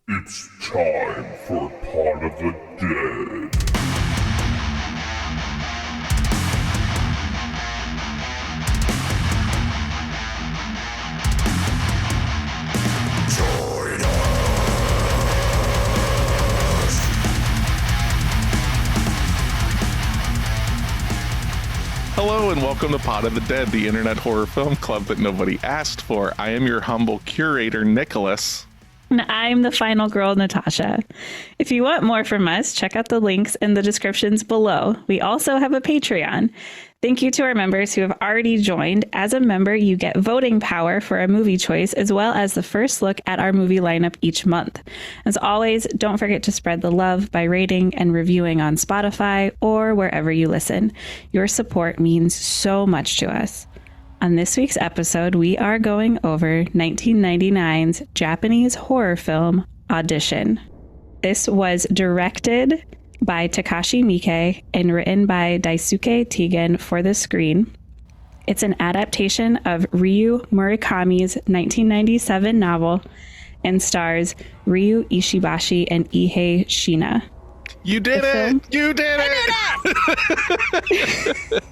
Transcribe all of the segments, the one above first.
It's time for Pot of the Dead. Join us! Hello and welcome to Pot of the Dead, the internet horror film club that nobody asked for. I am your humble curator, Nicholas. And I'm the final girl, Natasha. If you want more from us, check out the links in the descriptions below. We also have a Patreon. Thank you to our members who have already joined. As a member, you get voting power for a movie choice, as well as the first look at our movie lineup each month. As always, don't forget to spread the love by rating and reviewing on Spotify or wherever you listen. Your support means so much to us. On this week's episode, we are going over 1999's Japanese horror film, Audition. This was directed by Takashi Miike and written by Daisuke Tegan for the screen. It's an adaptation of Ryu Murakami's 1997 novel and stars Ryu Ishibashi and Ihei Shina. You did it! You did it!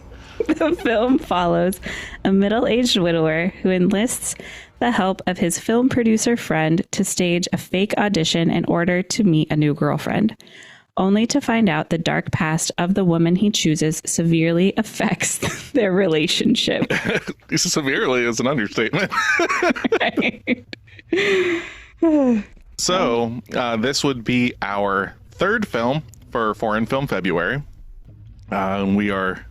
The film follows a middle-aged widower who enlists the help of his film producer friend to stage a fake audition in order to meet a new girlfriend, only to find out the dark past of the woman he chooses severely affects their relationship. Severely is an understatement. So, this would be our third film for Foreign Film February. We are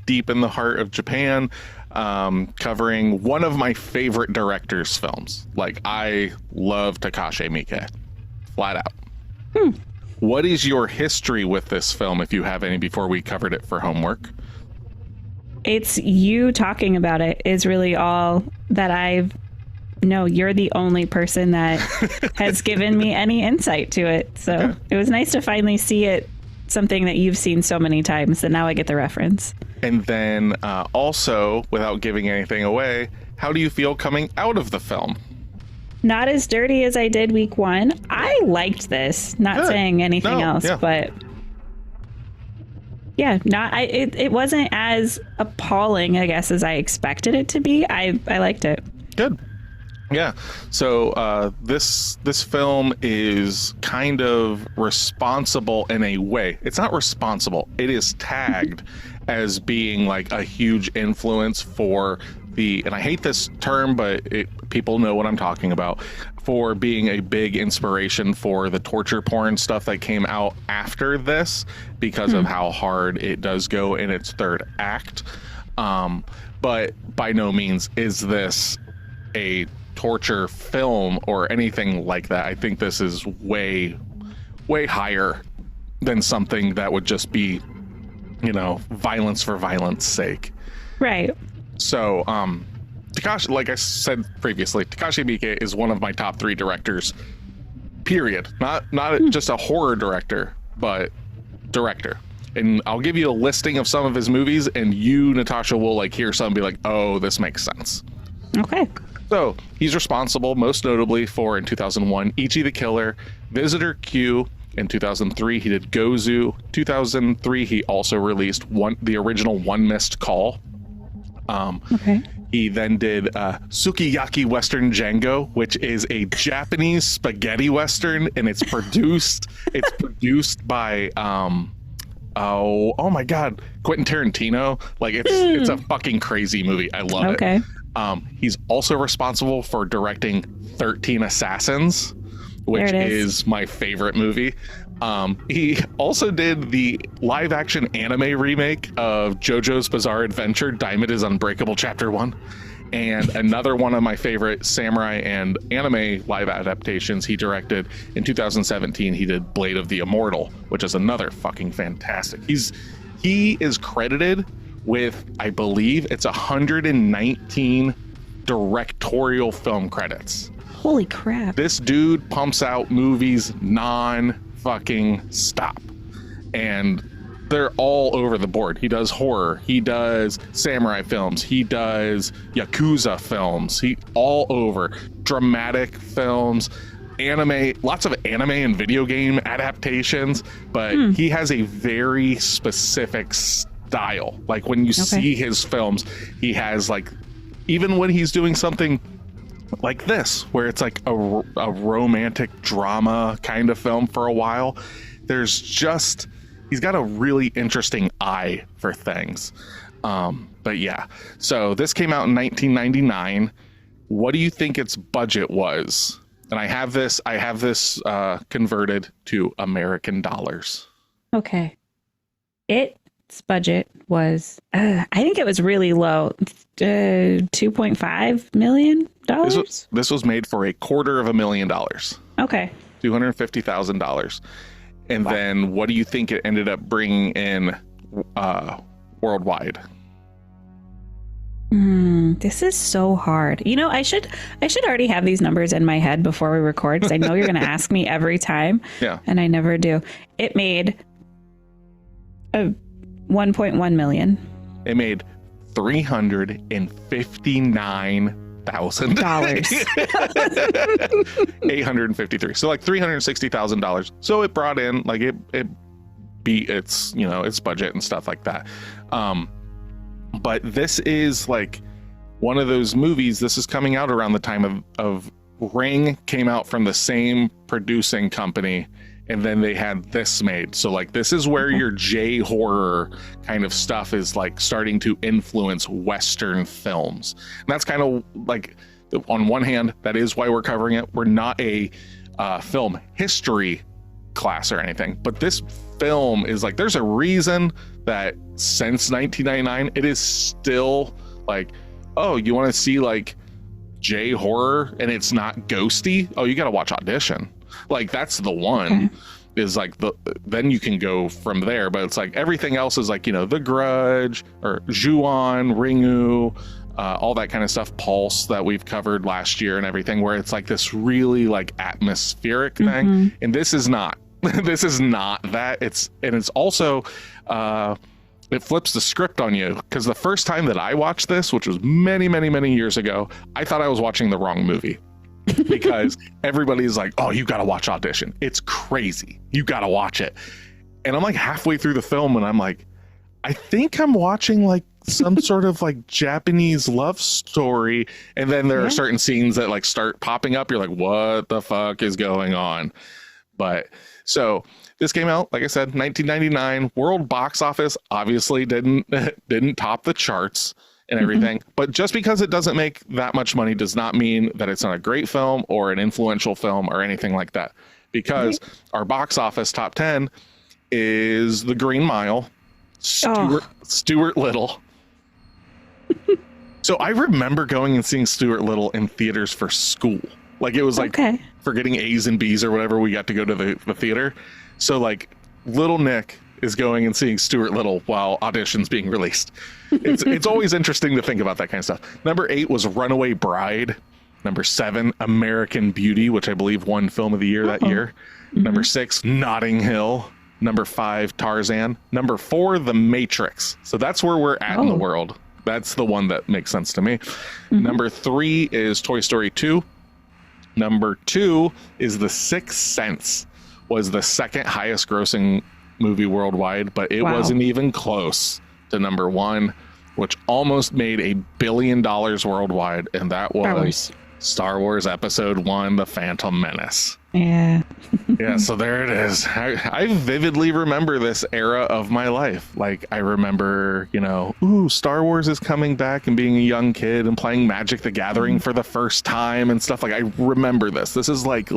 deep in the heart of Japan, covering one of my favorite director's films. Like, I love Takashi Miike, flat out. What is your history with this film, if you have any, before we covered it for homework? It's you talking about it is really all that I've... No, you're the only person that has given me any insight to it. So okay. It was nice to finally see it, something that you've seen so many times, and now I get the reference. And then also, without giving anything away, how do you feel coming out of the film? Not as dirty as I did week one. I liked this. Not saying anything else, but yeah, it wasn't as appalling, I guess, as I expected it to be. I liked it. Good. Yeah. So this film is kind of responsible in a way. It's not responsible. It is tagged as being like a huge influence for and I hate this term, but people know what I'm talking about, for being a big inspiration for the torture porn stuff that came out after this, because of how hard it does go in its third act. But by no means is this a torture film or anything like that. I think this is way higher than something that would just be, violence for violence sake. Right. So, Takashi, like I said previously, Takashi Miike is one of my top 3 directors, period. Not just a horror director, but director. And I'll give you a listing of some of his movies, and you, Natasha, will hear some and be like, oh, this makes sense. Okay. So he's responsible, most notably, for, in 2001, Ichi the Killer, Visitor Q. In 2003, he did Gozu. 2003, he also released the original One Missed Call. Okay. He then did Sukiyaki Western Django, which is a Japanese spaghetti western, and it's produced by oh my god, Quentin Tarantino. It's a fucking crazy movie. I love it. Okay. He's also responsible for directing 13 Assassins, which is my favorite movie. He also did the live action anime remake of JoJo's Bizarre Adventure, Diamond is Unbreakable Chapter 1. And another one of my favorite samurai and anime live adaptations he directed in 2017, he did Blade of the Immortal, which is another fucking fantastic. He is credited with, I believe it's 119 directorial film credits. Holy crap. This dude pumps out movies non-fucking stop. And they're all over the board. He does horror. He does samurai films. He does Yakuza films. He all over. Dramatic films. lots of anime and video game adaptations, but he has a very specific style. Like when you see his films, he has like, even when he's doing something like this, where it's like a romantic drama kind of film for a while, he's got a really interesting eye for things. But yeah, so this came out in 1999. What do you think its budget was? And I have this converted to American dollars. Okay. Its budget was, I think it was really low. $2.5 million. This was made for $250,000. Okay. $250,000. And then what do you think it ended up bringing in worldwide? This is so hard. You know, I should already have these numbers in my head before we record, because I know you're going to ask me every time. Yeah. And I never do. It made $1.1 million. It made $359,000. 853. So like $360,000. So it brought in, like, it beat its budget and stuff like that. But this is like one of those movies. This is coming out around the time of Ring came out from the same producing company, and then they had this made. So like this is where your J horror kind of stuff is like starting to influence Western films. And that's kind of like, on one hand, that is why we're covering it. We're not a film history class or anything, but this film is like, there's a reason that since 1999 it is still like, oh, you want to see like J horror and it's not ghosty? Oh, you got to watch Audition. Like that's the one. Is like then you can go from there, but it's like everything else is like, The Grudge or Ju-on, Ringu, all that kind of stuff, Pulse that we've covered last year and everything, where it's like this really like atmospheric thing. And this is not. This is not that. It's also it flips the script on you, because the first time that I watched this, which was many, many, many years ago, I thought I was watching the wrong movie. Because everybody's like, oh, you got to watch Audition. It's crazy. You got to watch it. And I'm like halfway through the film and I'm like, I think I'm watching like some sort of like Japanese love story. And then there are certain scenes that like start popping up. You're like, what the fuck is going on? But so this came out, like I said, 1999. World box office obviously didn't top the charts and everything. But just because it doesn't make that much money does not mean that it's not a great film or an influential film or anything like that. Because our box office top 10 is The Green Mile, Stuart Little. So I remember going and seeing Stuart Little in theaters for school. Like it was like for getting A's and B's or whatever, we got to go to the theater. So like little Nick is going and seeing Stuart Little while Audition's being released. It's always interesting to think about that kind of stuff. Number 8 was Runaway Bride. Number 7, American Beauty, which I believe won Film of the Year that year. Number 6, Notting Hill. Number 5, Tarzan. Number 4, The Matrix. So that's where we're at in the world. That's the one that makes sense to me. Number 3 is Toy Story 2. Number 2 is The Sixth Sense. Was the second highest grossing movie worldwide, but it wasn't even close to number 1, which almost made $1 billion worldwide, and that was Star Wars Episode 1, The Phantom Menace. Yeah, so there it is. I vividly remember this era of my life. Like, I remember, Star Wars is coming back, and being a young kid and playing Magic the Gathering for the first time and stuff. Like, I remember this. This is like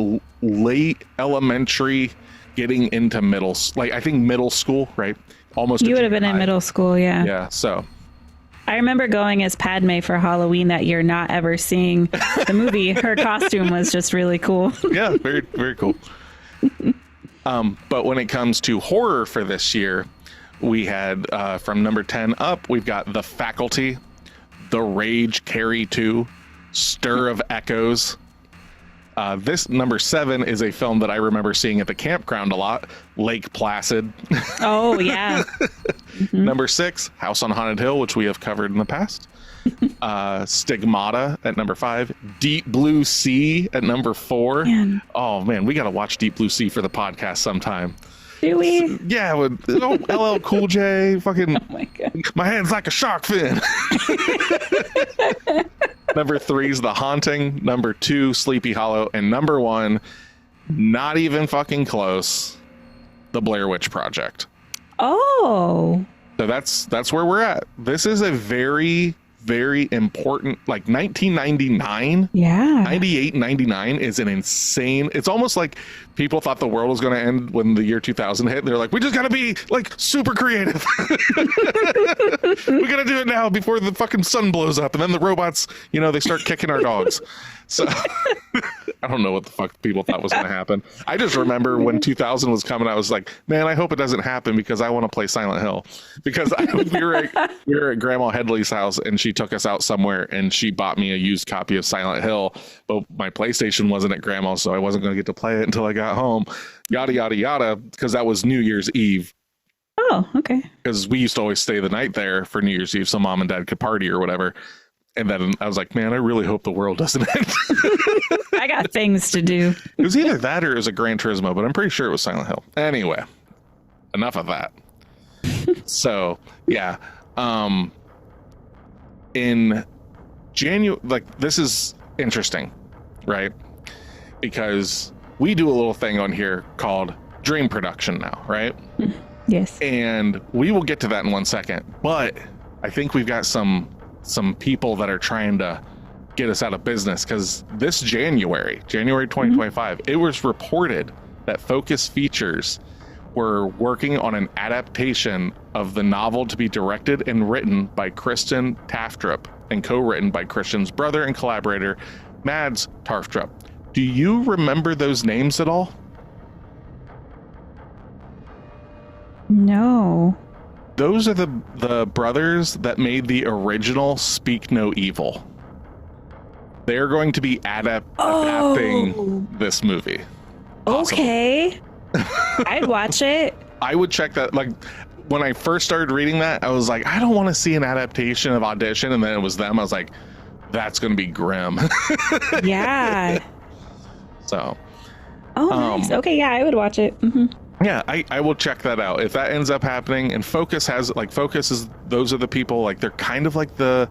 late elementary, getting into middle school, right? Almost. You would have been in middle school, yeah. Yeah, so. I remember going as Padme for Halloween that year, not ever seeing the movie. Her costume was just really cool. Yeah, very, very cool. But when it comes to horror for this year, we had from number 10 up, we've got The Faculty, The Rage, Carrie 2, Stir of Echoes, This number 7 is a film that I remember seeing at the campground a lot, Lake Placid. Oh, yeah. Number 6, House on Haunted Hill, which we have covered in the past. Stigmata at number 5. Deep Blue Sea at number 4. Man. Oh, man, we got to watch Deep Blue Sea for the podcast sometime. Do we? Yeah, with LL Cool J, fucking. Oh my God. My hand's like a shark fin. Number 3 is The Haunting. Number 2, Sleepy Hollow. And number 1, not even fucking close, The Blair Witch Project. Oh. So that's where we're at. This is a very, very important, like 1999. Yeah. 98, 99 is an insane. It's almost like people thought the world was going to end when the year 2000 hit. They're like, we just got to be like super creative. We got to do it now before the fucking sun blows up. And then the robots, they start kicking our dogs. So I don't know what the fuck people thought was going to happen. I just remember when 2000 was coming, I was like, man, I hope it doesn't happen because I want to play Silent Hill. Because we were at Grandma Headley's house and she took us out somewhere and she bought me a used copy of Silent Hill. But my PlayStation wasn't at Grandma's, so I wasn't going to get to play it until I got home. Yada, yada, yada. Because that was New Year's Eve. Oh, okay. Because we used to always stay the night there for New Year's Eve so mom and dad could party or whatever. And then I was like, man, I really hope the world doesn't end. I got things to do. It was either that or it was a Gran Turismo, but I'm pretty sure it was Silent Hill. Anyway, enough of that. So, yeah. In January, this is interesting, right? Because we do a little thing on here called Dream Production now, right? Yes. And we will get to that in 1 second. But I think we've got some people that are trying to get us out of business because this January 2025, it was reported that Focus Features were working on an adaptation of the novel to be directed and written by Kristen Taftrup and co-written by Christian's brother and collaborator, Mads Taftrup. Do you remember those names at all? No. Those are the brothers that made the original Speak No Evil. They're going to be adapting this movie. Possibly. Okay. I'd watch it. I would check that. Like, when I first started reading that, I was like, I don't want to see an adaptation of Audition. And then it was them. I was like, that's going to be grim. Yeah. So. Oh, nice. Okay, yeah, I would watch it. Mm-hmm. Yeah, I will check that out. If that ends up happening, and Focus is, those are the people, like, they're kind of like the,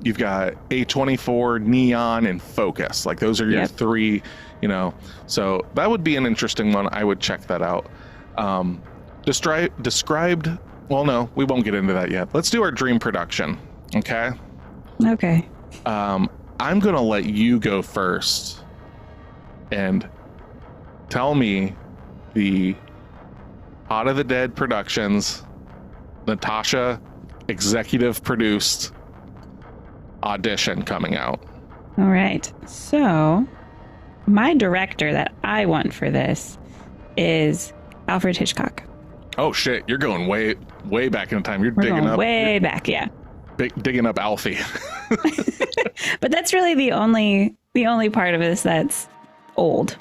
you've got A24, Neon, and Focus. Like, those are your three, so that would be an interesting one. I would check that out. Described, well, no, we won't get into that yet. Let's do our dream production, okay? Okay. I'm going to let you go first and tell me the Pot of the Dead Productions, Natasha executive produced Audition coming out. All right. So my director that I want for this is Alfred Hitchcock. Oh shit, you're going way back in time. We're digging up way back, yeah. Digging up Alfie. But that's really the only part of this that's old.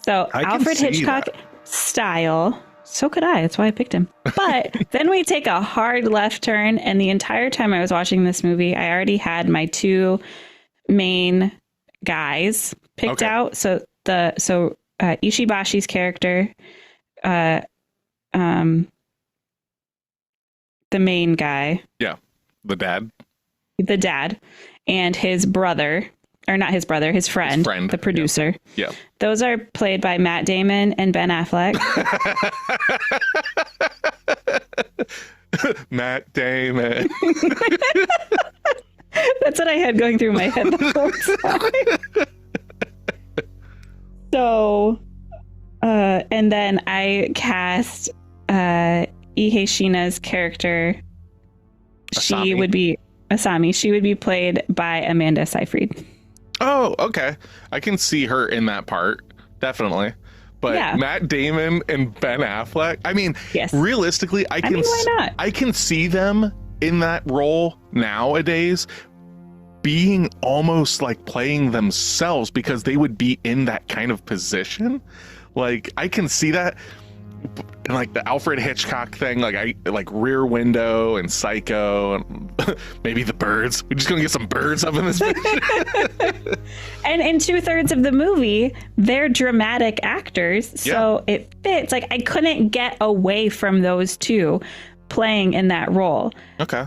So Alfred Hitchcock style. So could I. That's why I picked him. But then we take a hard left turn, and the entire time I was watching this movie, I already had my two main guys picked out. So Ishibashi's character, the main guy. Yeah, the dad, and his brother. Or not his brother, his friend, the producer. Yeah. Those are played by Matt Damon and Ben Affleck. Matt Damon. That's what I had going through my head the whole time. So, and then I cast Ike Shina's character. Asami. She would be Asami. She would be played by Amanda Seyfried. Oh, okay. I can see her in that part, definitely. But yeah. Matt Damon and Ben Affleck, I mean, yes. Realistically, why not? I can see them in that role nowadays being almost like playing themselves because they would be in that kind of position. Like I can see that in like the Alfred Hitchcock thing, like Rear Window and Psycho and maybe The Birds. We're just gonna get some birds up in this bitch. And in 2/3 of the movie, they're dramatic actors, so it fits. Like I couldn't get away from those two playing in that role. Okay.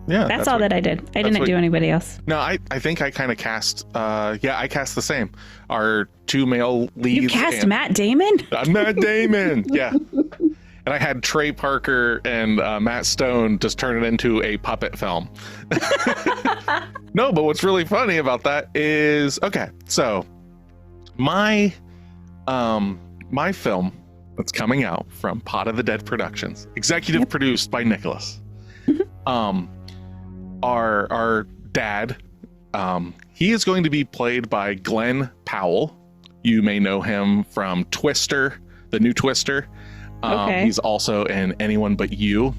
Yeah, that's all that I did. I didn't do anybody else. No, I think I kind of cast. I cast the same. Our two male leads. You cast Matt Damon? Matt Damon. Yeah. And I had Trey Parker and Matt Stone just turn it into a puppet film. No, but what's really funny about that is, okay, so my film that's coming out from Pot of the Dead Productions, executive produced by Nicholas. Our dad, he is going to be played by Glenn Powell. You may know him from Twister, the new Twister. Okay. He's also in Anyone But You.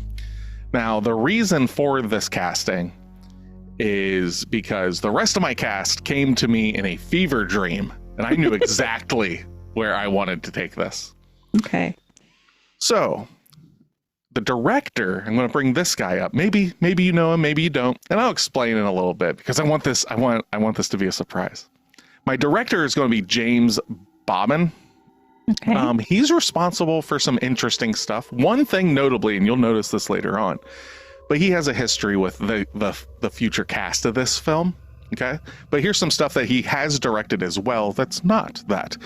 Now, the reason for this casting is because the rest of my cast came to me in a fever dream, and I knew exactly where I wanted to take this. Okay. So, the director, I'm going to bring this guy up. Maybe you know him, maybe you don't, and I'll explain in a little bit because I want this to be a surprise. My director is going to be James Bobbin. Okay. He's responsible for some interesting stuff. One thing notably, and you'll notice this later on, but he has a history with the future cast of this film. Okay, but here's some stuff that he has directed as well. That's not that.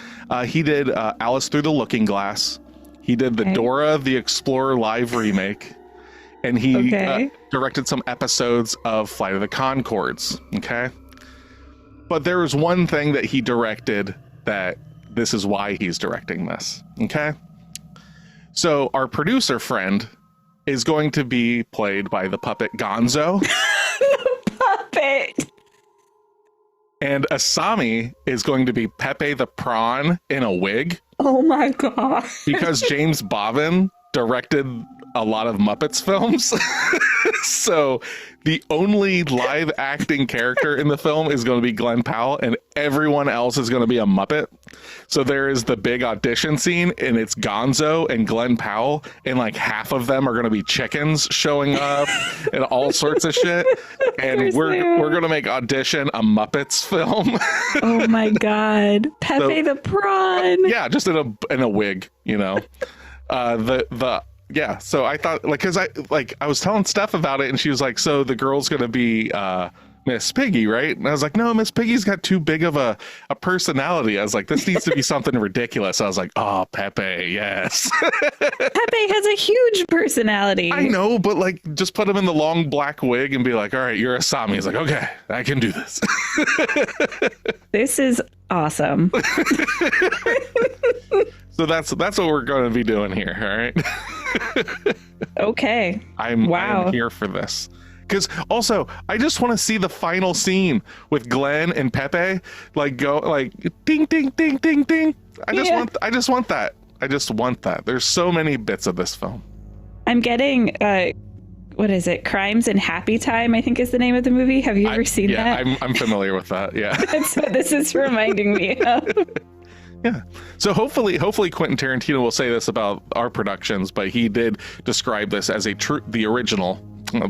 He did Alice Through the Looking Glass. He did the Dora the Explorer live remake, and he directed some episodes of Flight of the Conchords. Okay, but there was one thing that he directed that this is why he's directing this. Okay, so our producer friend is going to be played by the puppet Gonzo. The puppet. And Asami is going to be Pepe the Prawn in a wig. Oh my god. Because James Bobbin directed a lot of Muppets films. So the only live acting character in the film is going to be Glenn Powell, and everyone else is going to be a Muppet. So there is the big audition scene, and it's Gonzo and Glenn Powell, and like half of them are going to be chickens showing up and all sorts of shit. And we're going to make Audition a Muppets film. Oh my god. Pepe the Prawn. Yeah, just in a wig, you know. Yeah, so I thought, like, because I was telling Steph about it, and she was like, so the girl's going to be Miss Piggy, right? And I was like, no, Miss Piggy's got too big of a personality. I was like, this needs to be something ridiculous. I was like, oh, Pepe, yes. Pepe has a huge personality. I know, but like, just put him in the long black wig and be like, all right, you're Asami. He's like, okay, I can do this. This is awesome. So that's what we're going to be doing here, all right? Okay. I'm here for this. Because also, I just want to see the final scene with Glenn and Pepe, like go like ding ding ding ding ding. I just want that. I just want that. There's so many bits of this film. I'm getting what is it? Crimes in Happy Time, I think is the name of the movie. Have you ever seen that? Yeah, I'm familiar with that. Yeah. That's what this is reminding me of. Yeah. So hopefully Quentin Tarantino will say this about our productions, but he did describe this as the original, I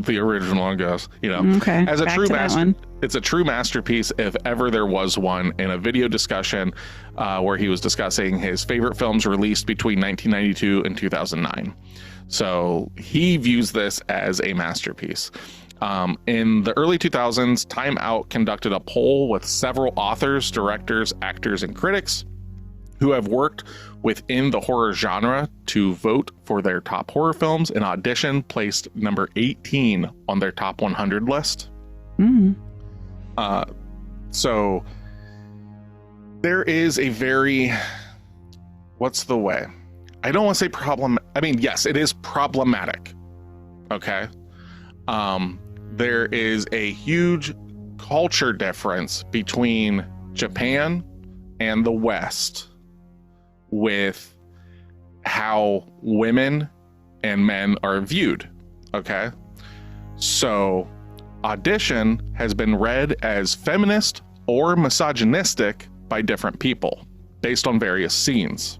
guess, you know, as a true master. It's a true masterpiece if ever there was one, in a video discussion where he was discussing his favorite films released between 1992 and 2009. So he views this as a masterpiece. In the early 2000s, Time Out conducted a poll with several authors, directors, actors, and critics who have worked within the horror genre to vote for their top horror films, and Audition placed number 18 on their top 100 list. So there is a very, what's the way? I don't want to say problem. I mean, yes, it is problematic. Okay. There is a huge culture difference between Japan and the West with how women and men are viewed. Okay. So Audition has been read as feminist or misogynistic by different people based on various scenes.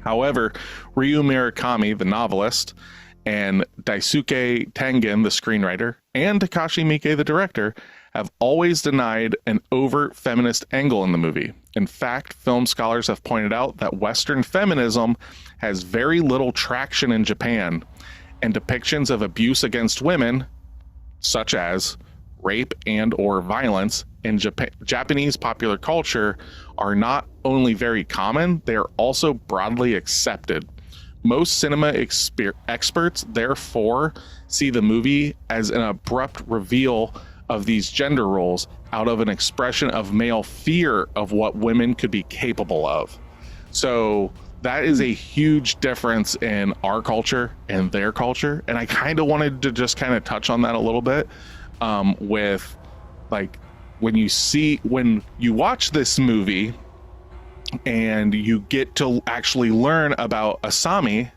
However, Ryu Murakami, the novelist, and Daisuke Tengen, the screenwriter, and Takashi Miike, the director, have always denied an overt feminist angle in the movie. In fact, film scholars have pointed out that Western feminism has very little traction in Japan, and depictions of abuse against women, such as rape and or violence, in Japanese popular culture are not only very common, they are also broadly accepted. Most cinema experts, therefore, see the movie as an abrupt reveal of these gender roles out of an expression of male fear of what women could be capable of. So that is a huge difference in our culture and their culture. And I kind of wanted to just kind of touch on that a little bit with like when you watch this movie and you get to actually learn about Asami,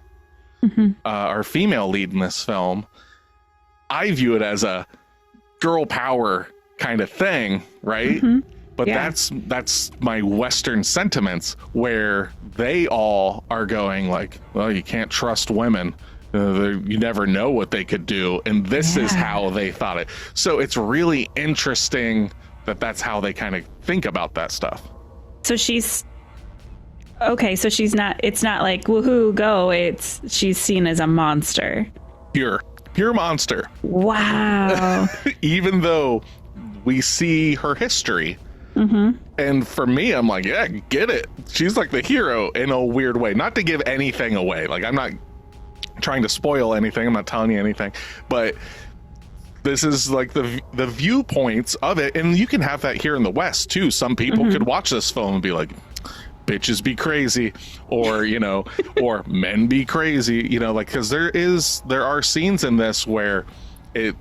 our female lead in this film, I view it as a girl power kind of thing, right? But that's my Western sentiments, where they all are going like, well, you can't trust women. You never know what they could do. And this is how they thought it. So it's really interesting that that's how they kind of think about that stuff. So she's okay. So she's not, it's not like, woohoo, go. She's seen as a monster. Pure monster. Wow. Even though we see her history. And for me, I'm like, yeah, get it. She's like the hero in a weird way. Not to give anything away. Like, I'm not trying to spoil anything. I'm not telling you anything. But this is like the viewpoints of it. And you can have that here in the West, too. Some people could watch this film and be like, bitches be crazy, or, you know, or men be crazy, you know, like, because there are scenes in this where it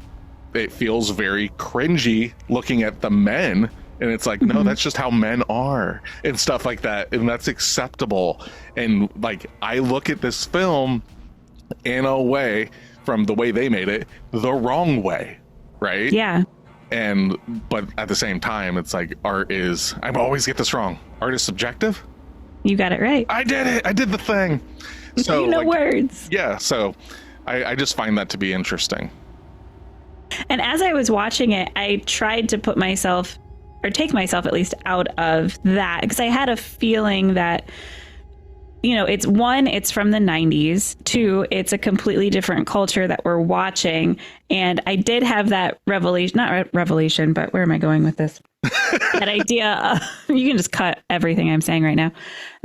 feels very cringy looking at the men. And it's like, no, that's just how men are and stuff like that. And that's acceptable. And like, I look at this film in a way, from the way they made it, the wrong way. Right. Yeah. But at the same time, it's like art is, I always get this wrong. Art is subjective. You got it right. I did it. I did the thing. So, you know, like, words. Yeah. So I just find that to be interesting. And as I was watching it, I tried to put myself, or take myself at least, out of that, because I had a feeling that, you know, it's from the 90s. 2, it's a completely different culture that we're watching. And I did have that revelation, not revelation, but where am I going with this? That idea of, you can just cut everything I'm saying right now.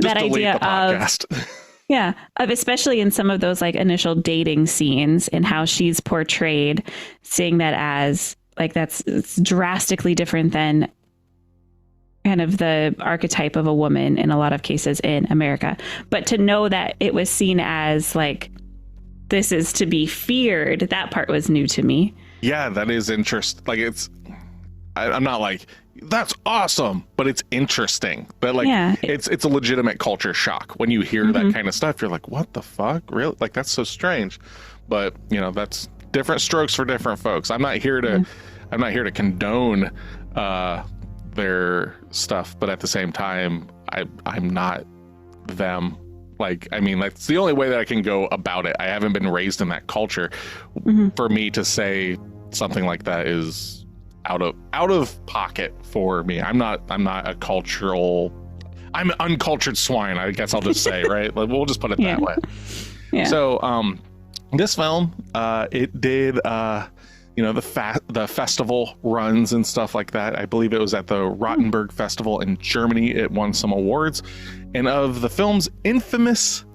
Just that idea of especially in some of those like initial dating scenes and how she's portrayed, seeing that as like it's drastically different than kind of the archetype of a woman in a lot of cases in America. But to know that it was seen as like, this is to be feared, that part was new to me. Yeah, that is interesting. Like, I'm not like, that's awesome, but it's interesting. But like, it's a legitimate culture shock when you hear that kind of stuff. You're like, what the fuck? Really? Like, that's so strange. But you know, that's different strokes for different folks. I'm not here to condone their stuff, but at the same time, I'm not them. Like, I mean, that's the only way that I can go about it. I haven't been raised in that culture. For me to say something like that is out of pocket for me. I'm not a cultural, I'm an uncultured swine, I guess I'll just say, right? Like, we'll just put it that way. Yeah. So this film, it did you know, the festival runs and stuff like that. I believe it was at the Rottenburg Festival in Germany. It won some awards. And of the film's infamous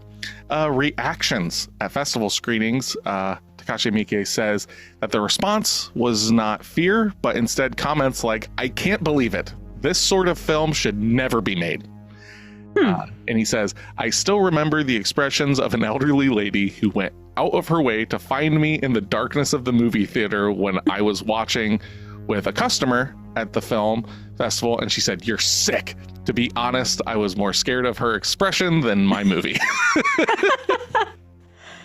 reactions at festival screenings, Takashi Miike says that the response was not fear, but instead comments like, I can't believe it. This sort of film should never be made. And he says, I still remember the expressions of an elderly lady who went out of her way to find me in the darkness of the movie theater when I was watching with a customer at the film festival. And she said, you're sick. To be honest, I was more scared of her expression than my movie.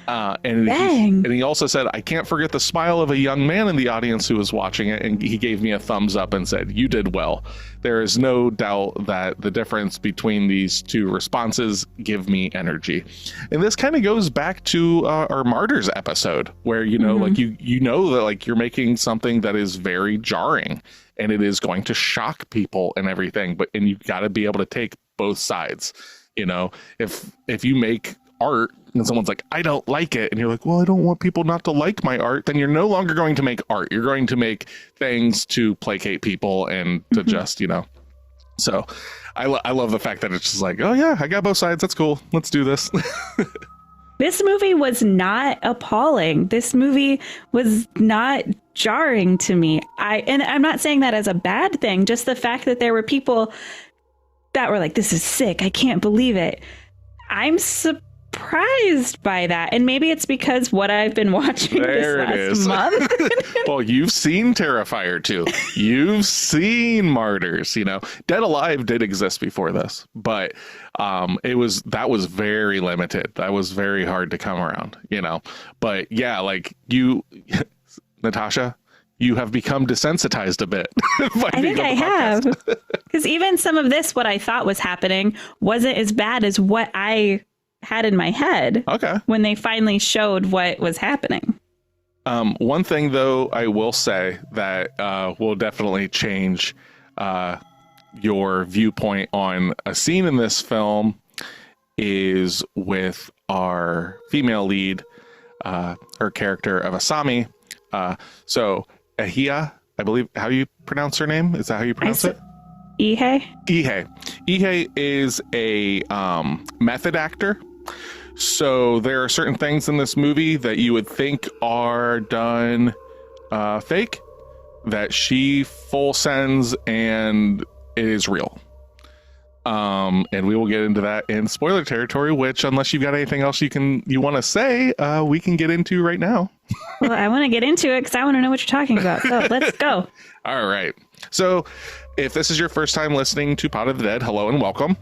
Dang. And he also said, I can't forget the smile of a young man in the audience who was watching it. And he gave me a thumbs up and said, you did well. There is no doubt that the difference between these two responses give me energy. And this kind of goes back to our Martyrs episode where, you know, like you know that like you're making something that is very jarring and it is going to shock people and everything. And you've got to be able to take both sides. You know, if you make art and someone's like, I don't like it, and you're like, well, I don't want people not to like my art, then you're no longer going to make art. You're going to make things to placate people and to just, you know. So I love the fact that it's just like, oh yeah, I got both sides. That's cool. Let's do this. This movie was not appalling. This movie was not jarring to me. And I'm not saying that as a bad thing, just the fact that there were people that were like, this is sick. I can't believe it. I'm surprised by that. And maybe it's because what I've been watching this last month. Well, you've seen Terrifier 2. You've seen Martyrs, you know. Dead Alive did exist before this, but that was very limited. That was very hard to come around, you know. But yeah, like you, Natasha, you have become desensitized a bit. I think I have. Because even some of this, what I thought was happening, wasn't as bad as what I had in my head. Okay. When they finally showed what was happening. One thing, though, I will say that will definitely change your viewpoint on a scene in this film is with our female lead, her character of Asami. So Ahia, I believe, how do you pronounce her name? Is that how you pronounce it? Ihe? Ihe is a method actor. So there are certain things in this movie that you would think are done fake that she full sends and it is real. And we will get into that in spoiler territory, which unless you've got anything else you want to say, we can get into right now. Well, I want to get into it because I want to know what you're talking about. So let's go. All right. So if this is your first time listening to Pot of the Dead, hello and welcome.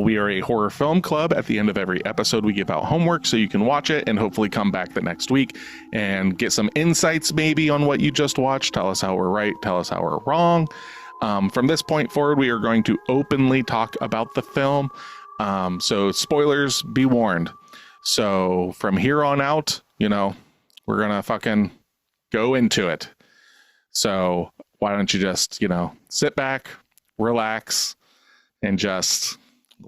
We are a horror film club. At the end of every episode, we give out homework so you can watch it and hopefully come back the next week and get some insights maybe on what you just watched. Tell us how we're right. Tell us how we're wrong. From this point forward, we are going to openly talk about the film. So spoilers, be warned. So from here on out, you know, we're going to fucking go into it. So why don't you just, you know, sit back, relax, and just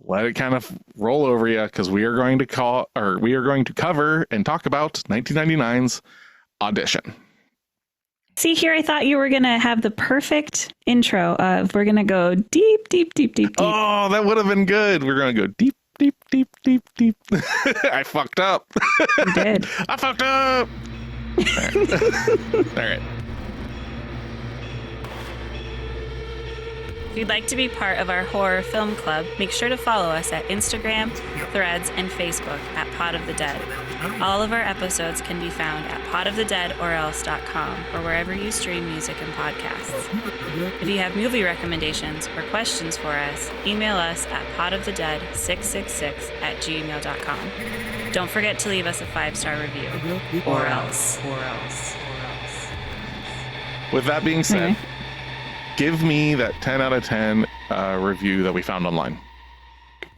let it kind of roll over you, because we are going to cover and talk about 1999's Audition. See here, I thought you were going to have the perfect intro of we're going to go deep, deep, deep, deep, deep. Oh, that would have been good. We're going to go deep, deep, deep, deep, deep. I fucked up. You did. I fucked up. All right. If you'd like to be part of our horror film club, make sure to follow us at Instagram, Threads, and Facebook at Pot of the Dead. All of our episodes can be found at potofthedeadorelse.com or wherever you stream music and podcasts. If you have movie recommendations or questions for us, email us at potofthedead666@gmail.com. Don't forget to leave us a 5-star review. Or else. With that being said, Okay. give me that 10 out of 10 review that we found online.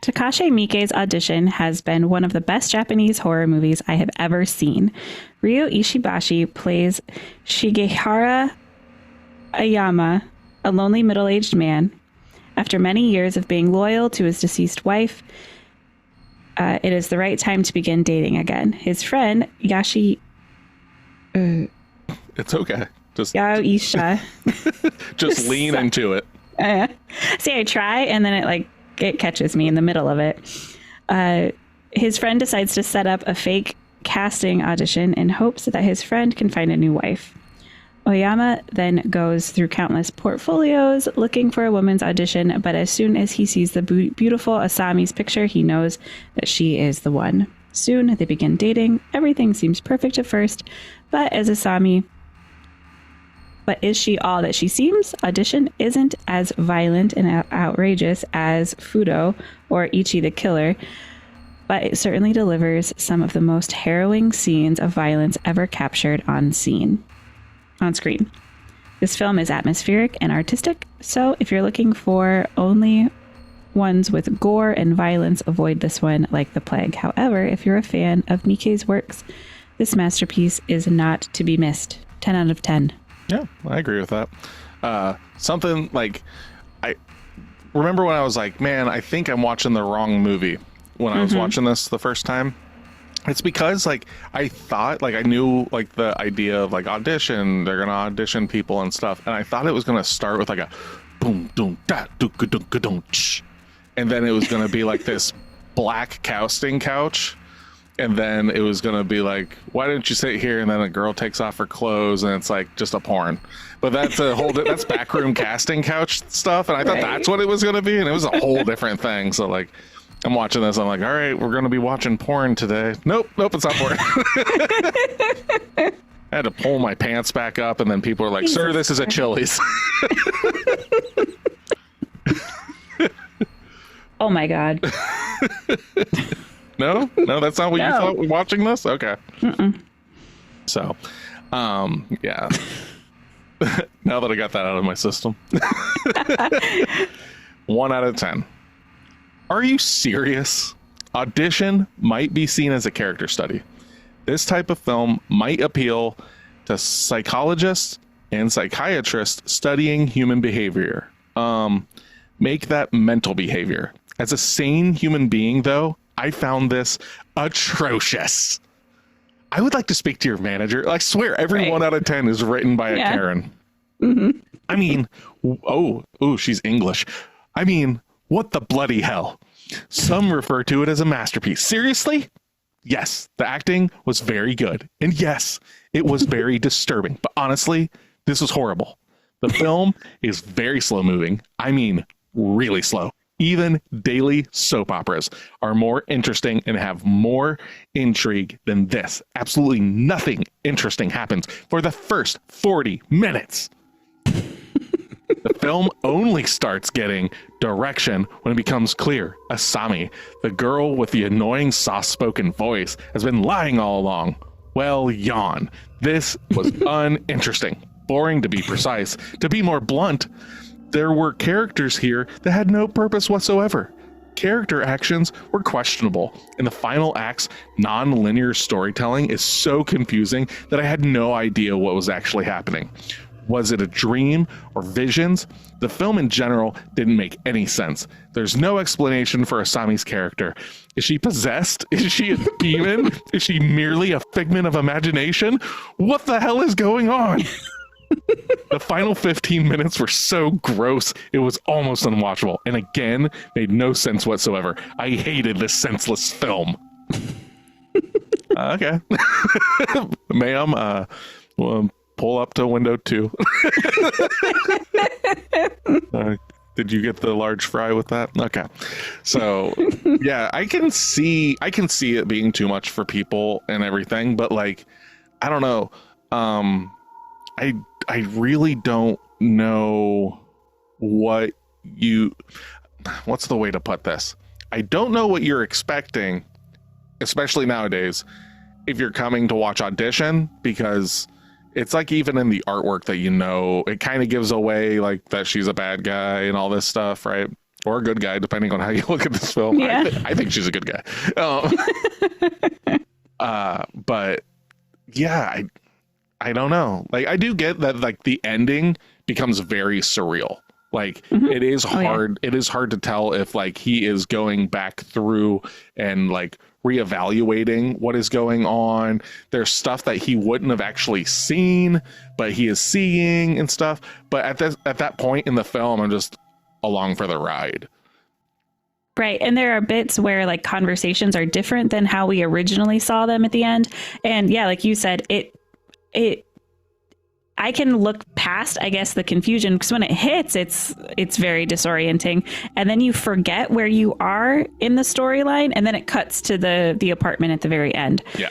Takashi Miike's Audition has been one of the best Japanese horror movies I have ever seen. Ryo Ishibashi plays Shigehara Ayama, a lonely middle-aged man. After many years of being loyal to his deceased wife, it is the right time to begin dating again. His friend, It's okay. Yaoisha. Just lean into it. See, I try, and then it catches me in the middle of it. His friend decides to set up a fake casting audition in hopes that his friend can find a new wife. Oyama then goes through countless portfolios looking for a woman's audition, but as soon as he sees the beautiful Asami's picture, he knows that she is the one. Soon, they begin dating. Everything seems perfect at first, but is she all that she seems? Audition isn't as violent and outrageous as Fudo or Ichi the Killer, but it certainly delivers some of the most harrowing scenes of violence ever captured on screen. This film is atmospheric and artistic, so if you're looking for only ones with gore and violence, avoid this one like the plague. However, if you're a fan of Miike's works, this masterpiece is not to be missed. 10 out of 10. Yeah, I agree with that. Something like, I remember when I was like, man, I think I'm watching the wrong movie when I was watching this the first time. It's because like I thought, like I knew like the idea of like audition, they're gonna audition people and stuff, and I thought it was gonna start with like a boom doom da do ka dum ka dum ch, and then it was gonna be like this black casting couch, and then it was gonna be like, why didn't you sit here? And then a girl takes off her clothes, and it's like just a porn. But that's a whole that's backroom casting couch stuff, and I thought that's what it was gonna be, and it was a whole different thing. So like, I'm watching this, I'm like, all right, we're gonna be watching porn today. Nope, it's not porn. I had to pull my pants back up, and then people are like, Jesus, sir, this is a Chili's. Oh my God. No, that's not what you thought watching this? Okay. So, yeah. Now that I got that out of my system. 1 out of 10. Are you serious? Audition might be seen as a character study. This type of film might appeal to psychologists and psychiatrists studying human behavior. Make that mental behavior. As a sane human being, though, I found this atrocious. I would like to speak to your manager. I swear every 1 out of 10 is written by a Karen. I mean, she's English. I mean, what the bloody hell? Some refer to it as a masterpiece. Seriously? Yes, the acting was very good. And yes, it was very disturbing. But honestly, this was horrible. The film is very slow moving. I mean, really slow. Even daily soap operas are more interesting and have more intrigue than this. Absolutely nothing interesting happens for the first 40 minutes. The film only starts getting direction when it becomes clear Asami, the girl with the annoying soft-spoken voice, has been lying all along. Well, yawn. This was uninteresting. Boring, to be precise. To be more blunt, there were characters here that had no purpose whatsoever. Character actions were questionable, and the final act's non-linear storytelling is so confusing that I had no idea what was actually happening. Was it a dream or visions? The film in general didn't make any sense. There's no explanation for Asami's character. Is she possessed? Is she a demon? Is she merely a figment of imagination? What the hell is going on? The final 15 minutes were so gross, it was almost unwatchable, and again, made no sense whatsoever. I hated this senseless film. Okay. Ma'am, well, pull up to window 2. Did you get the large fry with that? Okay. So, yeah, I can see it being too much for people and everything, but like, I don't know. I really don't know what's the way to put this? I don't know what you're expecting, especially nowadays, if you're coming to watch Audition, because it's like even in the artwork that, you know, it kind of gives away like that she's a bad guy and all this stuff, right? Or a good guy, depending on how you look at this film. Yeah. I think she's a good guy. But yeah, I don't know. Like, I do get that, like, the ending becomes very surreal. Like, it is hard. It is hard to tell if, like, he is going back through and, like, reevaluating what is going on. There's stuff that he wouldn't have actually seen, but he is seeing and stuff. But at that point in the film, I'm just along for the ride. Right. And there are bits where like conversations are different than how we originally saw them at the end. And yeah, like you said, I can look past, I guess, the confusion, because when it hits, it's very disorienting. And then you forget where you are in the storyline, and then it cuts to the apartment at the very end. Yeah.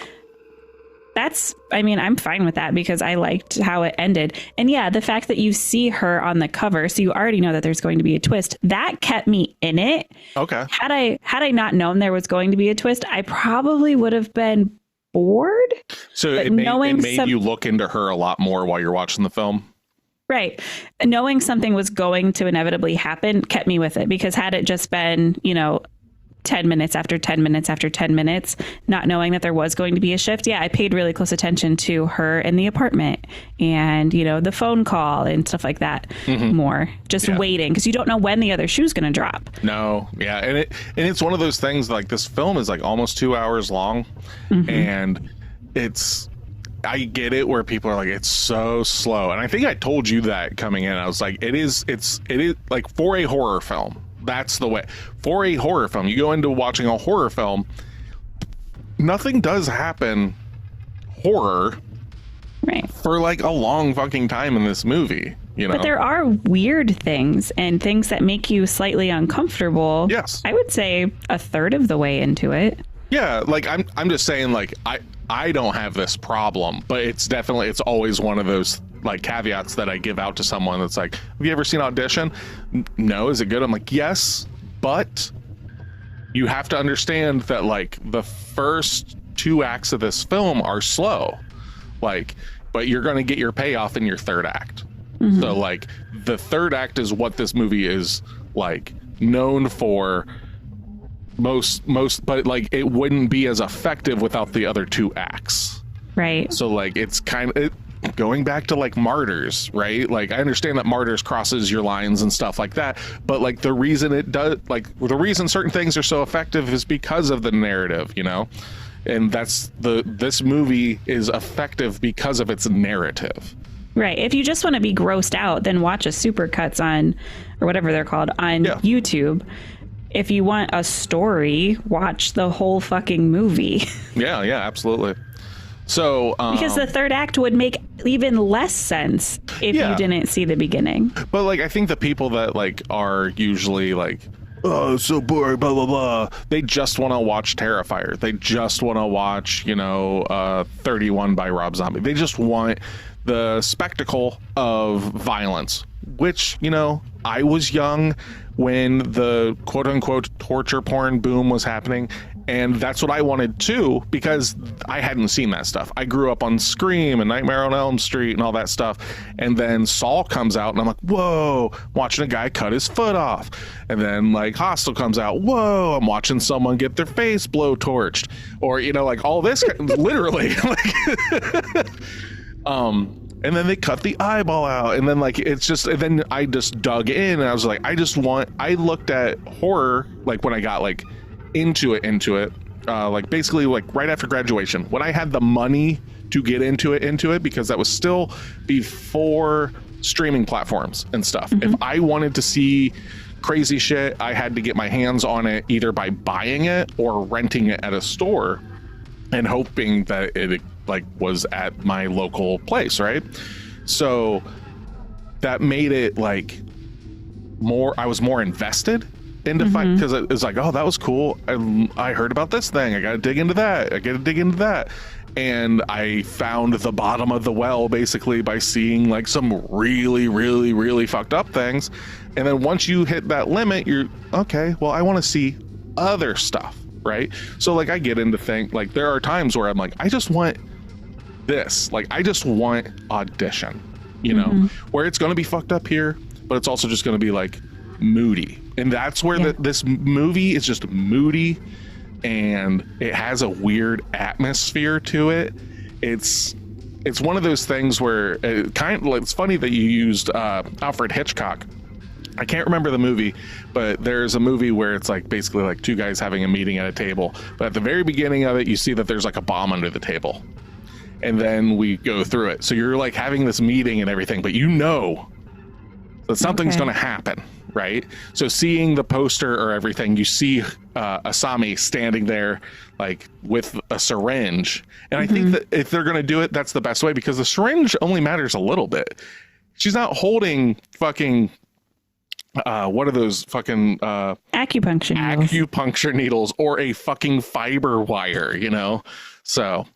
I'm fine with that because I liked how it ended. And yeah, the fact that you see her on the cover, so you already know that there's going to be a twist, that kept me in it. Okay. Had I not known there was going to be a twist, I probably would have been bored. So it made you look into her a lot more while you're watching the film. Right. Knowing something was going to inevitably happen kept me with it, because had it just been, 10 minutes after 10 minutes after 10 minutes, not knowing that there was going to be a shift. Yeah, I paid really close attention to her in the apartment and, the phone call and stuff like that more. Just waiting, because you don't know when the other shoe's going to drop. No. Yeah. And it's one of those things, like, this film is like almost 2 hours long, and I get it where people are like, it's so slow. And I think I told you that coming in. I was like, it is like, for a horror film, that's the way. For a horror film, you go into watching a horror film, nothing does happen horror for like a long fucking time in this movie, But there are weird things and things that make you slightly uncomfortable. Yes. I would say a third of the way into it. Yeah, like I'm just saying, like, I don't have this problem, but it's always one of those like caveats that I give out to someone that's like, have you ever seen Audition? No. Is it good? I'm like, yes, but you have to understand that, like, the first 2 acts of this film are slow, like, but you're going to get your payoff in your third act. So like the third act is what this movie is like known for most, but like it wouldn't be as effective without the other 2 acts. Right. So like it's kind of going back to like Martyrs, right? Like, I understand that Martyrs crosses your lines and stuff like that, but like the reason it does, like the reason certain things are so effective is because of the narrative, and this movie is effective because of its narrative. Right. If you just want to be grossed out, then watch a supercuts or whatever they're called on YouTube. If you want a story, watch the whole fucking movie. Yeah, absolutely. So because the third act would make even less sense if you didn't see the beginning. But like, I think the people that like are usually like, oh, it's so boring, blah blah blah, they just want to watch Terrifier. They just want to watch 31 by Rob Zombie. They just want the spectacle of violence, which, I was young when the quote unquote torture porn boom was happening. And that's what I wanted too, because I hadn't seen that stuff. I grew up on Scream and Nightmare on Elm Street and all that stuff. And then Saw comes out and I'm like, whoa, watching a guy cut his foot off. And then like Hostel comes out. Whoa, I'm watching someone get their face blowtorched, or, like all this literally like, and then they cut the eyeball out, and then like it's just, and then I just dug in and I was like, I looked at horror like when I got like into it, like basically like right after graduation, when I had the money to get into it, because that was still before streaming platforms and stuff. If I wanted to see crazy shit, I had to get my hands on it either by buying it or renting it at a store and hoping that it like was at my local place, right? So that made it like I was more invested into fight, because it was like, oh, that was cool. I heard about this thing. I gotta dig into that. And I found the bottom of the well basically by seeing like some really, really, really fucked up things. And then once you hit that limit, you're okay, well, I want to see other stuff, right? So like I get into things like there are times where I'm like, I just want this, like I just want Audition, where it's going to be fucked up here, but it's also just going to be like moody. And that's where this movie is just moody, and it has a weird atmosphere to it. It's one of those things where it's funny that you used Alfred Hitchcock. I can't remember the movie, but there's a movie where it's like basically like 2 guys having a meeting at a table, but at the very beginning of it you see that there's like a bomb under the table, and then we go through it. So you're like having this meeting and everything, but that something's going to happen, right? So seeing the poster or everything, you see Asami standing there like with a syringe, and I think that if they're going to do it, that's the best way, because the syringe only matters a little bit. She's not holding fucking what are those fucking acupuncture needles or a fucking fiber wire, So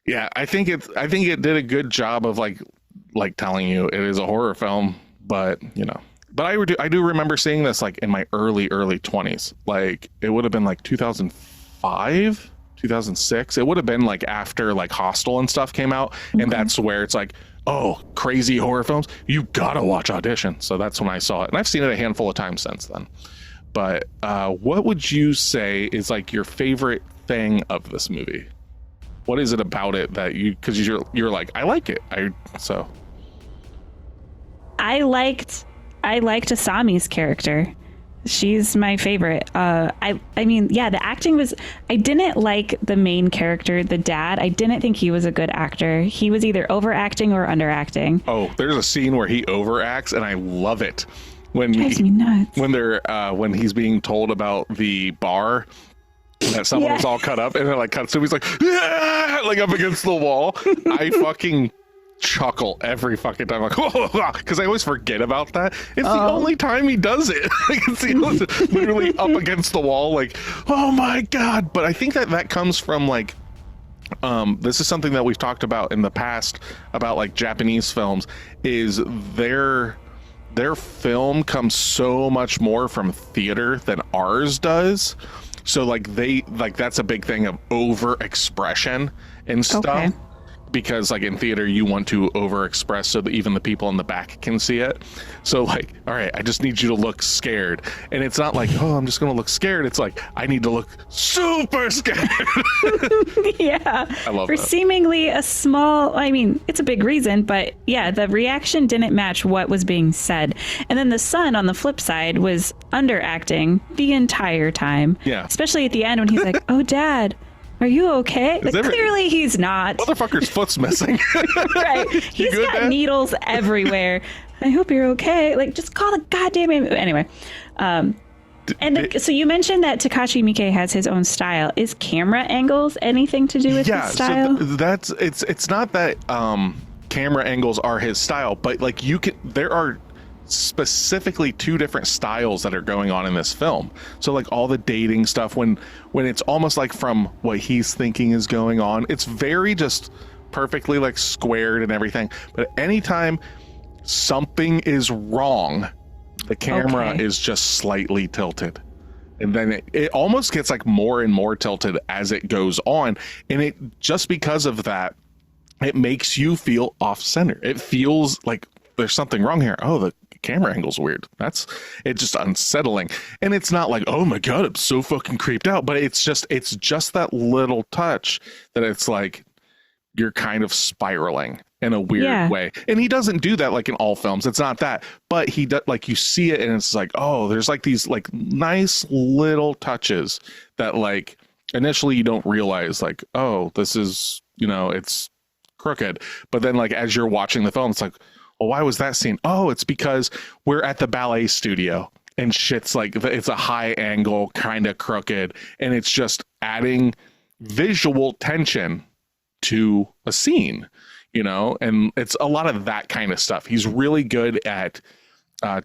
Yeah, I think it did a good job of like telling you it is a horror film, but but I do remember seeing this like in my early 20s. Like it would have been like 2005, 2006. It would have been like after like Hostel and stuff came out, and that's where it's like, oh, crazy horror films, you gotta watch Audition. So that's when I saw it, and I've seen it a handful of times since then. But what would you say is like your favorite thing of this movie? What is it about it that because you're like, I like it. I liked Asami's character. She's my favorite. I mean, yeah, the acting was, I didn't like the main character, the dad. I didn't think he was a good actor. He was either overacting or underacting. Oh, there's a scene where he overacts and I love it. Drives me nuts. When he's being told about the bar that someone was all cut up, and then like cuts to him, he's like, yeah! Like up against the wall. I fucking chuckle every fucking time, like, because I always forget about that. It's the only time he does it. Like, it's literally up against the wall, like, oh my god. But I think that comes from like, this is something that we've talked about in the past about like Japanese films, is their film comes so much more from theater than ours does. So like that's a big thing of over expression and stuff. Okay. Because like in theater you want to over express so that even the people in the back can see it. So like, all right, I just need you to look scared. And it's not like, oh, I'm just gonna look scared. It's like, I need to look super scared. Yeah. I love For that. seemingly a small, I mean, it's a big reason, but yeah, the reaction didn't match what was being said. And then the son on the flip side was underacting the entire time. Yeah. Especially at the end when he's like, oh, Dad, are you okay? Like, clearly he's not. Motherfucker's foot's missing. Right. He's got Dad? needles everywhere. I hope you're okay. Like, just call the goddamn ambulance. Anyway. So you mentioned that Takashi Miike has his own style. Is camera angles anything to do with his style? So it's not that camera angles are his style, but like there are specifically two different styles that are going on in this film. So like all the dating stuff, when it's almost like from what he's thinking is going on, it's very just perfectly like squared and everything. But anytime something is wrong, the camera is just slightly tilted. And then it almost gets like more and more tilted as it goes on. And it just because of that, it makes you feel off center. It feels like there's something wrong here. Oh, the camera angle's weird. It's just unsettling. And it's not like, oh my god, I'm so fucking creeped out. But it's just that little touch that it's like you're kind of spiraling in a weird way. And he doesn't do that like in all films. It's not that. But he does, like, you see it and it's like, oh, there's like these like nice little touches that like initially you don't realize, like, oh, this is, it's crooked. But then like as you're watching the film, it's like, well, why was that scene? Oh, it's because we're at the ballet studio and shit's like, it's a high angle, kind of crooked, and it's just adding visual tension to a scene, and it's a lot of that kind of stuff. He's really good at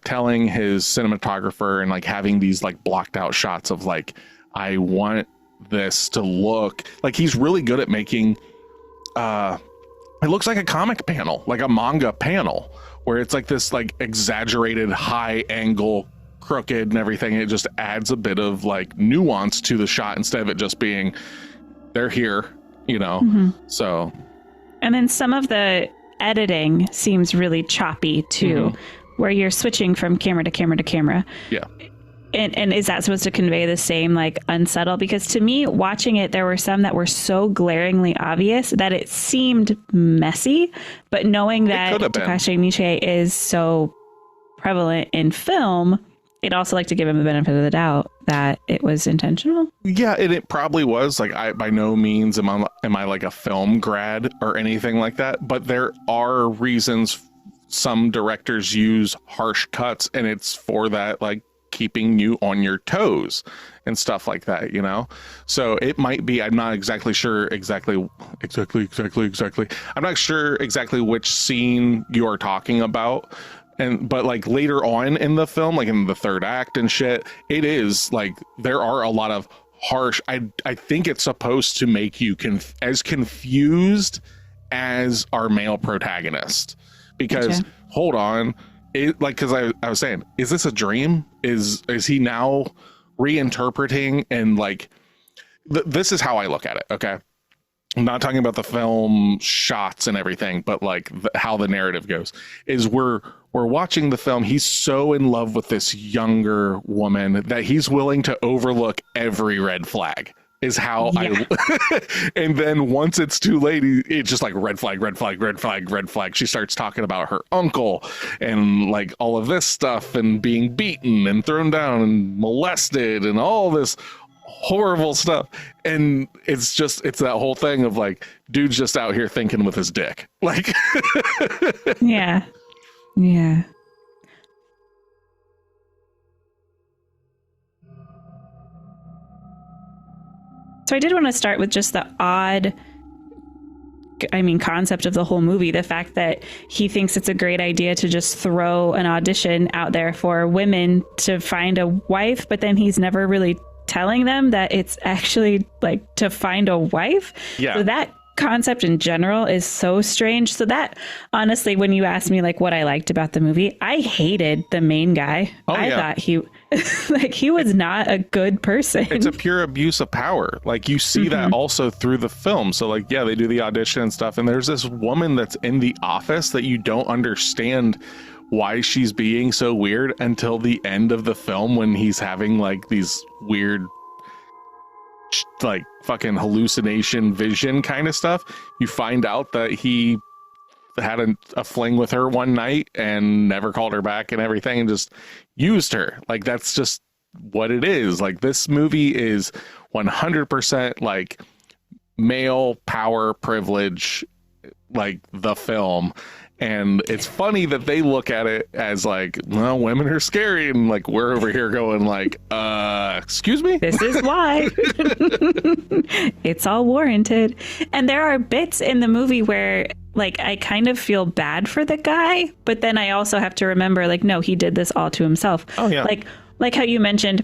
telling his cinematographer and like having these like blocked out shots of like, I want this to look like, he's really good at making it looks like a comic panel, like a manga panel, where it's like this like exaggerated high angle, crooked and everything. It just adds a bit of like nuance to the shot instead of it just being, they're here, So. And then some of the editing seems really choppy too, where you're switching from camera to camera to camera. Yeah. And is that supposed to convey the same like unsettle? Because to me, watching it, there were some that were so glaringly obvious that it seemed messy. But knowing that Takashi Miike is so prevalent in film, I'd also like to give him the benefit of the doubt that it was intentional. Yeah, and it probably was. Like, I by no means am I like a film grad or anything like that. But there are reasons some directors use harsh cuts, and it's for that like keeping you on your toes and stuff like that, so it might be, I'm not exactly sure exactly I'm not sure exactly which scene you're talking about, but like later on in the film, like in the third act and shit, it is like there are a lot of harsh. I think it's supposed to make you as confused as our male protagonist, because hold on, because I was saying, is this a dream? Is he now reinterpreting? And like this is how I look at it. Okay, I'm not talking about the film shots and everything, but like how the narrative goes is we're watching the film. He's so in love with this younger woman that he's willing to overlook every red flag is how and then once it's too late, it's just like red flag, red flag, red flag, red flag. She starts talking about her uncle and like all of this stuff and being beaten and thrown down and molested and all this horrible stuff. And it's that whole thing of like, dude's just out here thinking with his dick. Like, yeah. So I did want to start with just the odd, concept of the whole movie. The fact that he thinks it's a great idea to just throw an audition out there for women to find a wife, but then he's never really telling them that it's actually like to find a wife. Yeah. So that concept in general is so strange. So that honestly, when you asked me like what I liked about the movie, I hated the main guy. I thought he was not a good person. It's a pure abuse of power. Like you see that also through the film. So like, yeah, they do the audition and stuff. And there's this woman that's in the office that you don't understand why she's being so weird until the end of the film, when he's having like these weird like fucking hallucination vision kind of stuff. You find out that he had a fling with her one night and never called her back and everything and just used her. Like that's just what it is. Like this movie is 100% like male power privilege, like the film. And it's funny that they look at it as like, well, women are scary. And like, we're over here going like, excuse me? This is why. It's all warranted. And there are bits in the movie where like, I kind of feel bad for the guy, but then I also have to remember like, no, he did this all to himself. Oh yeah. Like how you mentioned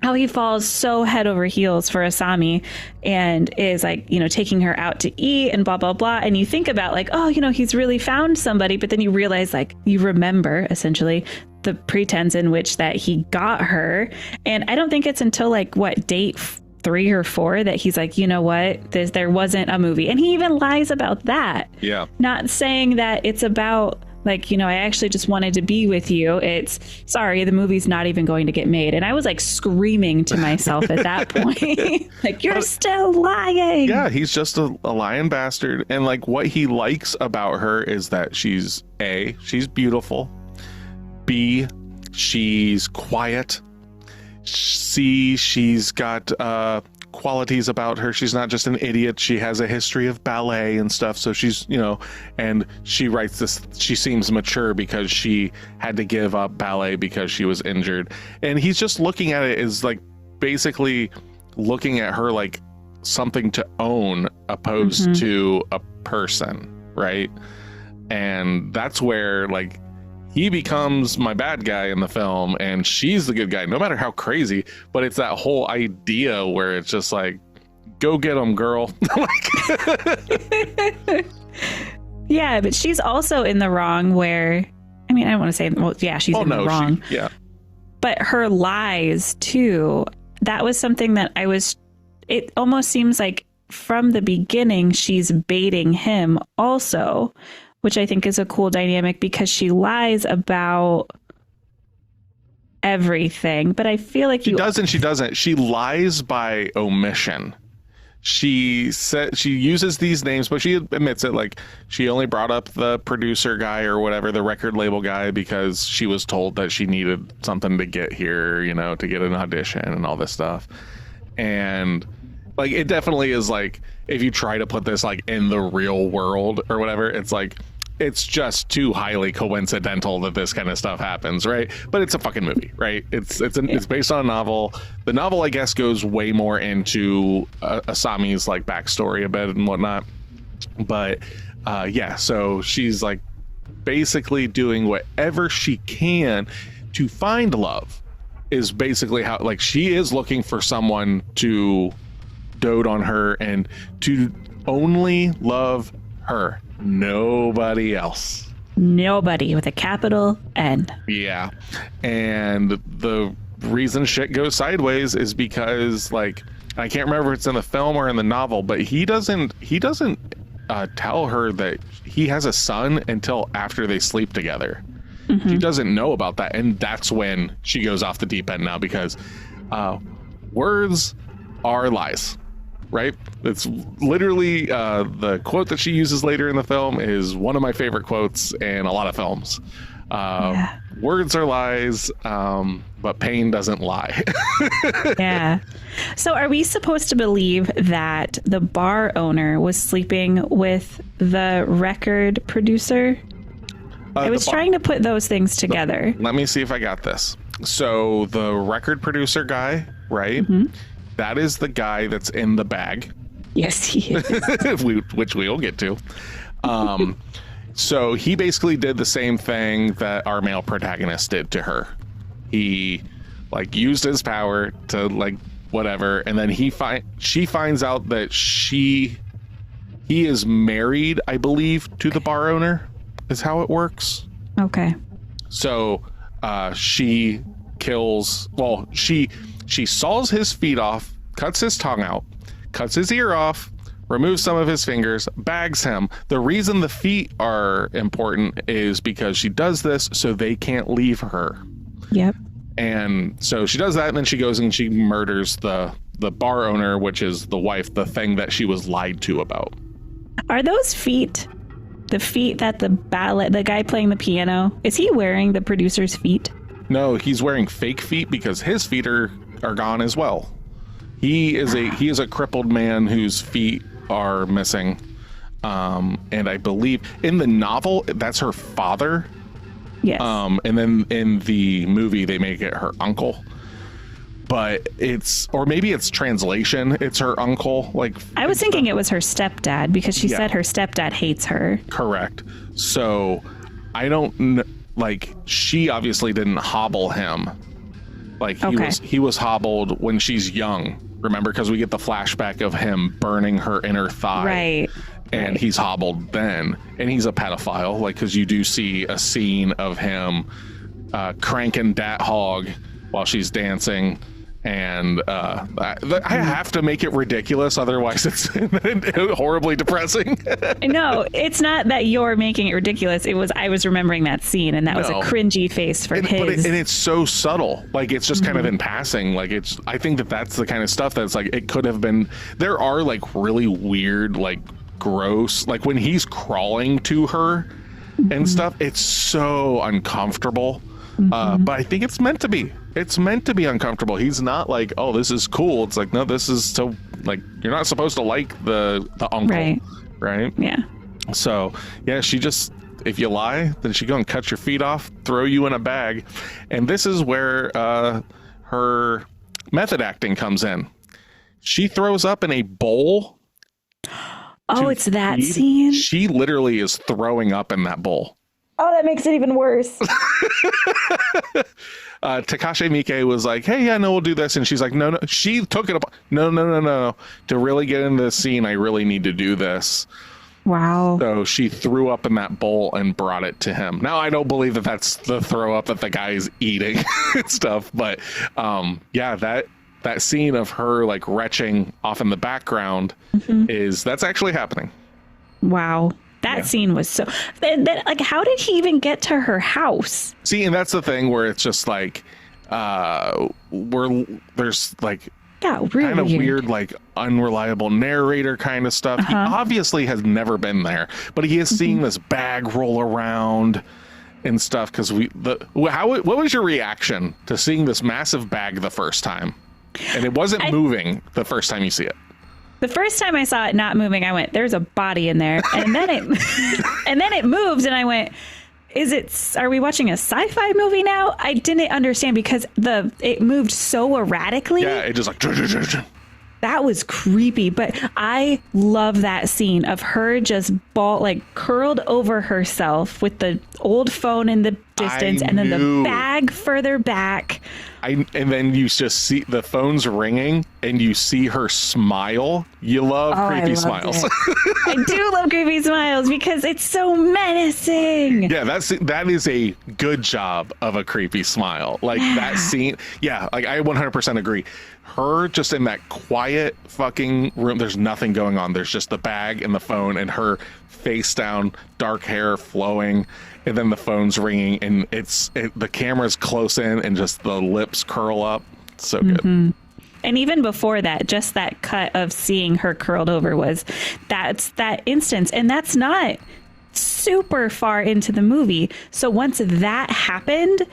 how he falls so head over heels for Asami and is like, taking her out to eat and blah, blah, blah. And you think about like, oh, he's really found somebody. But then you realize like you remember essentially the pretense in which that he got her. And I don't think it's until like date 3 or 4 that he's like, you know what, there wasn't a movie. And he even lies about that. Yeah. Not saying that it's about like, I actually just wanted to be with you. It's sorry, the movie's not even going to get made. And I was like screaming to myself at that point, like, you're still lying. Yeah, he's just a lying bastard. And like what he likes about her is that she's beautiful. B, she's quiet. C, she's got qualities about her. She's not just an idiot. She has a history of ballet and stuff. So she's, and she writes this, she seems mature because she had to give up ballet because she was injured. And he's just looking at it as like basically looking at her like something to own opposed to a person, right? And that's where like he becomes my bad guy in the film and she's the good guy, no matter how crazy. But it's that whole idea where it's just like, go get him, girl. Yeah, but she's also in the wrong where, I don't want to say, well, yeah, she's in the wrong. Yeah. But her lies too, that was something that it almost seems like from the beginning, she's baiting him also, which I think is a cool dynamic because she lies about everything. But I feel like she doesn't. She lies by omission. She uses these names, but she admits it. Like she only brought up the producer guy or whatever, the record label guy, because she was told that she needed something to get here, to get an audition and all this stuff. And like, it definitely is like, if you try to put this like in the real world or whatever, it's like, it's just too highly coincidental that this kind of stuff happens, right? But it's a fucking movie, right? It's based on a novel. The novel, I guess, goes way more into Asami's like backstory a bit and whatnot. But yeah, so she's like basically doing whatever she can to find love is basically how, like, she is looking for someone to dote on her and to only love her, nobody else. Nobody with a capital N. Yeah. And the reason shit goes sideways is because, like, I can't remember if it's in the film or in the novel, but he doesn't tell her that he has a son until after they sleep together. Mm-hmm. She doesn't know about that, and that's when she goes off the deep end now, because words are lies, right? It's literally the quote that she uses later in the film is one of my favorite quotes in a lot of films. Words are lies, but pain doesn't lie. Yeah. So are we supposed to believe that the bar owner was sleeping with the record producer? I was trying to put those things together. Let me see if I got this. So the record producer guy, right? Mm-hmm. That is the guy that's in the bag. Yes, he is. Which we'll get to. So he basically did the same thing that our male protagonist did to her. He, like, used his power to, like, whatever, and then she finds out that he is married, I believe, to the bar owner, is how it works. Okay. So she saws his feet off, cuts his tongue out, cuts his ear off, removes some of his fingers, bags him. The reason the feet are important is because she does this so they can't leave her. Yep. And so she does that, and then she goes and she murders the bar owner, which is the wife, the thing that she was lied to about. Are those feet the feet that the guy playing the piano, is he wearing the producer's feet? No, he's wearing fake feet because his feet are gone as well. He is a crippled man whose feet are missing. And I believe in the novel that's her father. Yes. And then in the movie they make it her uncle. But maybe it's translation. It's her uncle. Like, I was thinking it was her stepdad because she said her stepdad hates her. Correct. So I don't like, she obviously didn't hobble him. Like he was hobbled when she's young. Remember, because we get the flashback of him burning her inner thigh. Right. And he's hobbled then. And he's a pedophile. Like, because you do see a scene of him cranking dat hog while she's dancing. And I have to make it ridiculous, otherwise it's horribly depressing. No, it's not that you're making it ridiculous. I was remembering that scene, and that was a cringy face for his. And it's so subtle, like it's just kind of in passing. Like I think that's the kind of stuff that's like it could have been. There are like really weird, like gross, like when he's crawling to her and stuff. It's so uncomfortable. But I think it's meant to be. It's meant to be uncomfortable. He's not like, oh, this is cool. It's like, no, this is so, like, you're not supposed to like the uncle, right? Yeah. So, yeah, she just, if you lie, then she go and cut your feet off, throw you in a bag. And this is where her method acting comes in. She throws up in a bowl. Oh, it's that scene? She literally is throwing up in that bowl. Oh, that makes it even worse. Takashi Miike was like, hey, yeah, no, we'll do this. And she's like, no. She took it up. No. To really get into the scene, I really need to do this. Wow. So she threw up in that bowl and brought it to him. Now, I don't believe that that's the throw up that the guy is eating and stuff. But yeah, that scene of her like retching off in the background that's actually happening. Wow. That scene was so... like, how did he even get to her house? See, and that's the thing where it's just like... there's like... Yeah, really kind of weird, like, unreliable narrator kind of stuff. He obviously has never been there, but he is seeing this bag roll around and stuff, because what was your reaction to seeing this massive bag the first time? And it wasn't moving the first time you see it. The first time I saw it not moving, I went, there's a body in there. And then it moved, and I went, are we watching a sci-fi movie now? I didn't understand because it moved so erratically. Yeah, it just like... That was creepy, but I love that scene of her just curled over herself with the old phone in the distance and then the bag further back. And then you just see the phone's ringing and you see her smile. You love creepy smiles. I do love creepy smiles because it's so menacing. Yeah, that is a good job of a creepy smile. Like that scene. Yeah, like I 100% agree. Her just in that quiet fucking room. There's nothing going on. There's just the bag and the phone and her face down, dark hair flowing, and then the phone's ringing, and the camera's close in, and just the lips curl up. So good. Mm-hmm. And even before that, just that cut of seeing her curled over that's that instance, and that's not super far into the movie. So once that happened,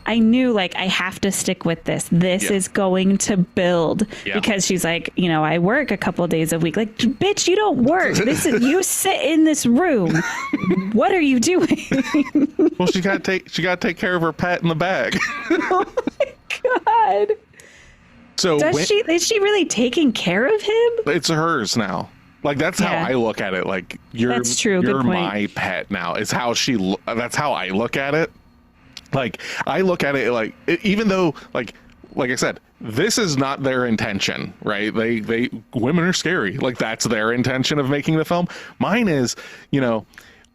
I knew like I have to stick with this. This is going to build because she's like, I work a couple of days a week. Like, bitch, you don't work. You sit in this room. What are you doing? Well, she got to take care of her pet in the bag. Oh my God. So is she really taking care of him? It's hers now. Like that's how I look at it. Like that's true. You're my pet now. That's how I look at it. Like I look at it like, even though like I said, this is not their intention, right? They women are scary. Like that's their intention of making the film. Mine is,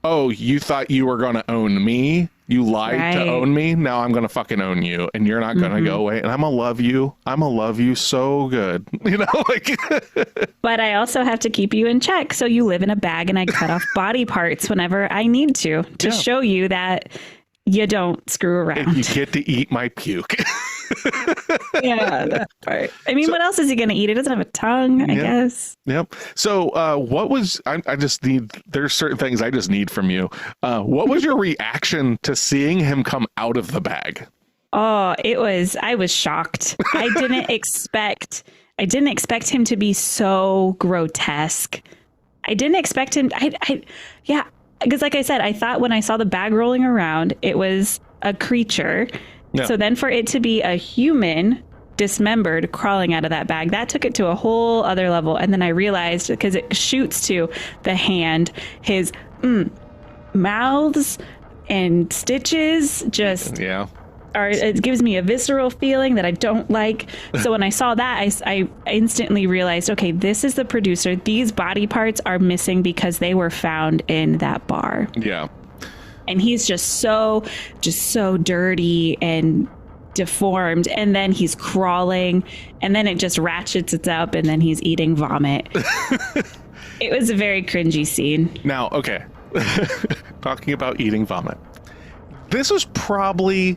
oh, you thought you were going to own me. You lied to own me. Now I'm going to fucking own you and you're not going to go away. And I'm going to love you. I'm going to love you so good. But I also have to keep you in check. So you live in a bag and I cut off body parts whenever I need to show you that you don't screw around. And you get to eat my puke. Yeah, that part. I mean, what else is he going to eat? It doesn't have a tongue, I guess. Yep. So I just need, there's certain things I just need from you. What was your reaction to seeing him come out of the bag? Oh, I was shocked. I didn't expect him to be so grotesque. I didn't expect him. Because like I said, I thought when I saw the bag rolling around, it was a creature. Yeah. So then for it to be a human dismembered crawling out of that bag, that took it to a whole other level. And then I realized, because it shoots to the hand, his mouths and stitches it gives me a visceral feeling that I don't like. So when I saw that, I instantly realized, okay, this is the producer. These body parts are missing because they were found in that bar. Yeah. And he's just so dirty and deformed. And then he's crawling and then it just ratchets it up and then he's eating vomit. It was a very cringy scene. Now, okay. Talking about eating vomit. This was probably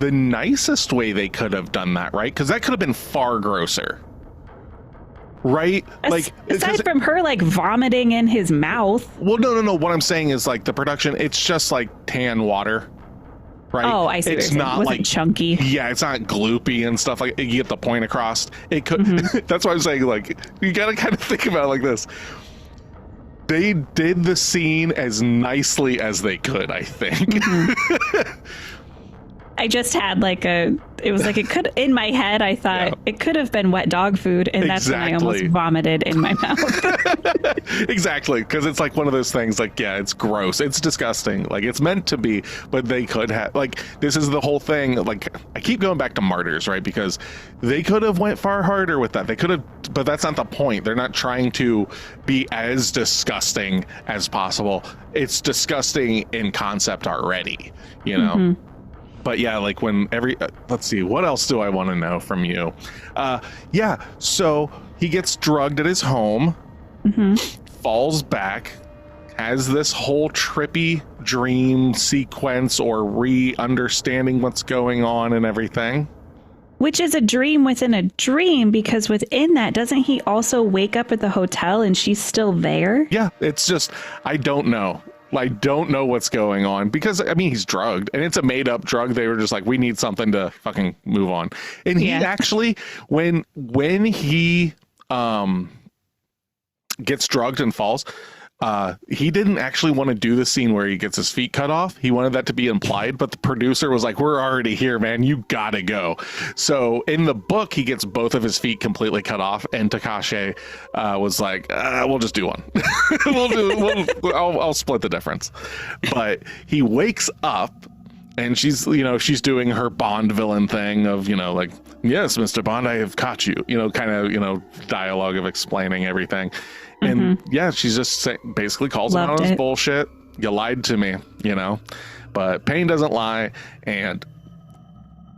the nicest way they could have done that, right? Because that could have been far grosser, right? Like aside from her like vomiting in his mouth. Well, no. What I'm saying is like the production. It's just like tan water, right? Oh, I see. It's not like chunky. Yeah, it's not gloopy and stuff. Like you get the point across. It could. That's why I'm saying like you got to kind of think about it like this. They did the scene as nicely as they could, I think. I just had it could, in my head, I thought it could have been wet dog food. And that's when I almost vomited in my mouth. Exactly. Because it's like one of those things like, it's gross. It's disgusting. Like it's meant to be, but they could have this is the whole thing. Like I keep going back to Martyrs, right? Because they could have went far harder with that. They could have, but that's not the point. They're not trying to be as disgusting as possible. It's disgusting in concept already, But yeah, like when let's see, what else do I want to know from you? So he gets drugged at his home, falls back, has this whole trippy dream sequence or re-understanding what's going on and everything. Which is a dream within a dream, because within that, doesn't he also wake up at the hotel and she's still there? Yeah, it's just, I don't know. I don't know what's going on because he's drugged and it's a made up drug. They were just like, we need something to fucking move on. And he actually, when he gets drugged and falls, He didn't actually want to do the scene where he gets his feet cut off. He wanted that to be implied, but the producer was like, we're already here, man. You gotta go. So in the book, he gets both of his feet completely cut off, and Takashi was like, we'll just do one. I'll split the difference. But he wakes up, and she's doing her Bond villain thing of, like, yes, Mr. Bond, I have caught you, kind of, dialogue of explaining everything. And yeah, she's just basically calls him out on his bullshit. You lied to me, but pain doesn't lie. And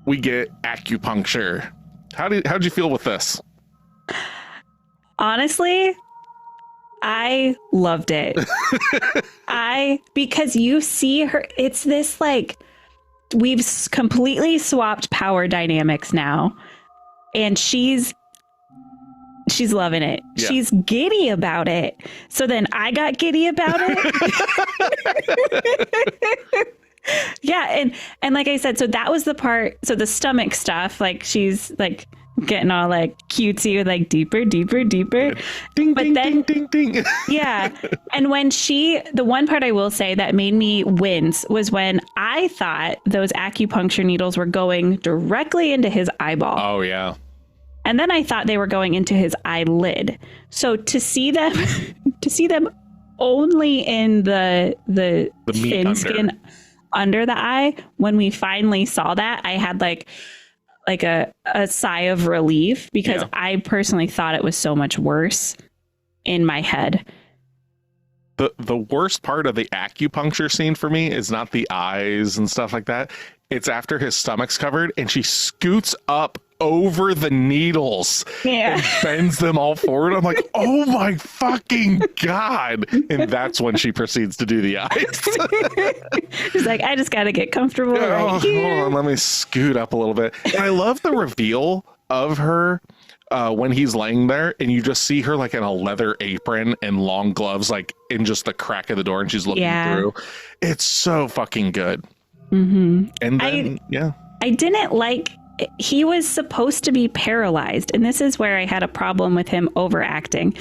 we get acupuncture. How'd you feel with this? Honestly, I loved it. Because you see her, it's this like, we've completely swapped power dynamics now, and she's loving it. Yeah. She's giddy about it. So then I got giddy about it. Yeah, and like I said, so that was the part. So the stomach stuff, like she's like getting all like cutesy with like deeper. Ding, but ding, then, ding, ding, ding. Yeah. And when the one part I will say that made me wince was when I thought those acupuncture needles were going directly into his eyeball. Oh, yeah. And then I thought they were going into his eyelid. So to see them only in the thin skin under the eye, when we finally saw that, I had like a sigh of relief, because I personally thought it was so much worse in my head. The worst part of the acupuncture scene for me is not the eyes and stuff like that. It's after his stomach's covered and she scoots up over the needles and bends them all forward. I'm like, oh my fucking God. And that's when she proceeds to do the eyes. She's like, I just got to get comfortable right here. Hold on, let me scoot up a little bit. And I love the reveal of her when he's laying there, and you just see her like in a leather apron and long gloves, like in just the crack of the door, and she's looking through. It's so fucking good. Mm-hmm. And then, I didn't like, he was supposed to be paralyzed, and this is where I had a problem with him overacting.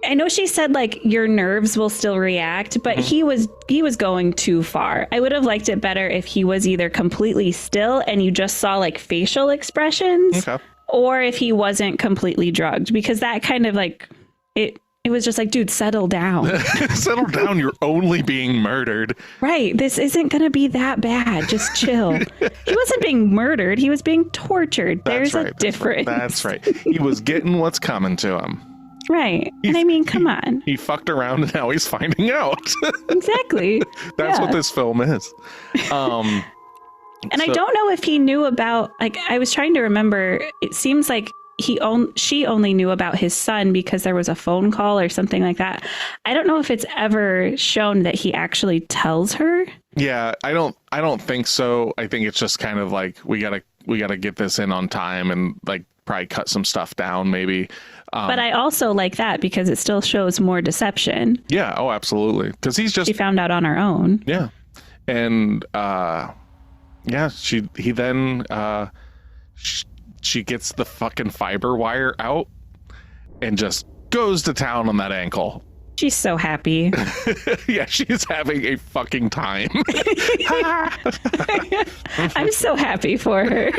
I know she said like your nerves will still react, but he was going too far. I would have liked it better if he was either completely still and you just saw like facial expressions, or if he wasn't completely drugged, because that kind of like it was just like, dude, settle down. Settle down. You're only being murdered. Right. This isn't going to be that bad. Just chill. He wasn't being murdered. He was being tortured. There's a difference. That's right. He was getting what's coming to him. Right. And I mean, come on. He fucked around and now he's finding out. Exactly. That's what this film is. And I don't know if he knew about, like, I was trying to remember. It seems like she only knew about his son because there was a phone call or something like that. I don't know if it's ever shown that he actually tells her. Yeah, I don't think so. I think it's just kind of like we gotta get this in on time and like probably cut some stuff down maybe. But I also like that because it still shows more deception. Yeah. Oh, absolutely. Because she found out on her own. Yeah. And he then she gets the fucking fiber wire out and just goes to town on that ankle. She's so happy. Yeah, she's having a fucking time. I'm so happy for her.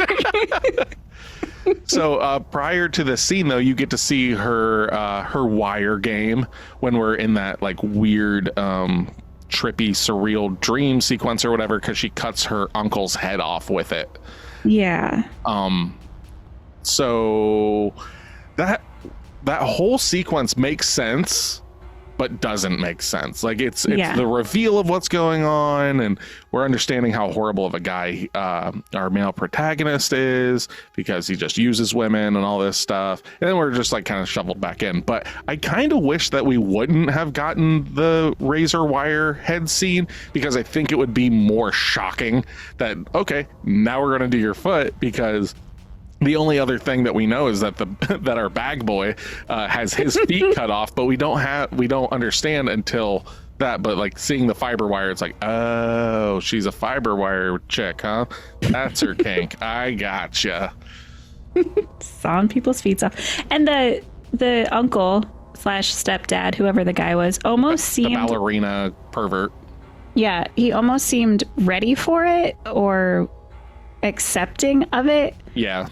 So prior to the scene, though, you get to see her wire game when we're in that like weird trippy surreal dream sequence or whatever, because she cuts her uncle's head off with it. Yeah. So that whole sequence makes sense, but doesn't make sense. Like it's the reveal of what's going on, and we're understanding how horrible of a guy our male protagonist is because he just uses women and all this stuff. And then we're just like kind of shoveled back in. But I kind of wish that we wouldn't have gotten the razor wire head scene, because I think it would be more shocking that, okay, now we're going to do your foot, because the only other thing that we know is that that our bag boy has his feet cut off, but we don't understand until that. But like seeing the fiber wire, it's like, oh, she's a fiber wire chick, huh? That's her kink. I gotcha. Sawing people's feet off. And the uncle, slash stepdad, whoever the guy was, almost The seemed... ballerina pervert. Yeah, he almost seemed ready for it or accepting of it. Yeah.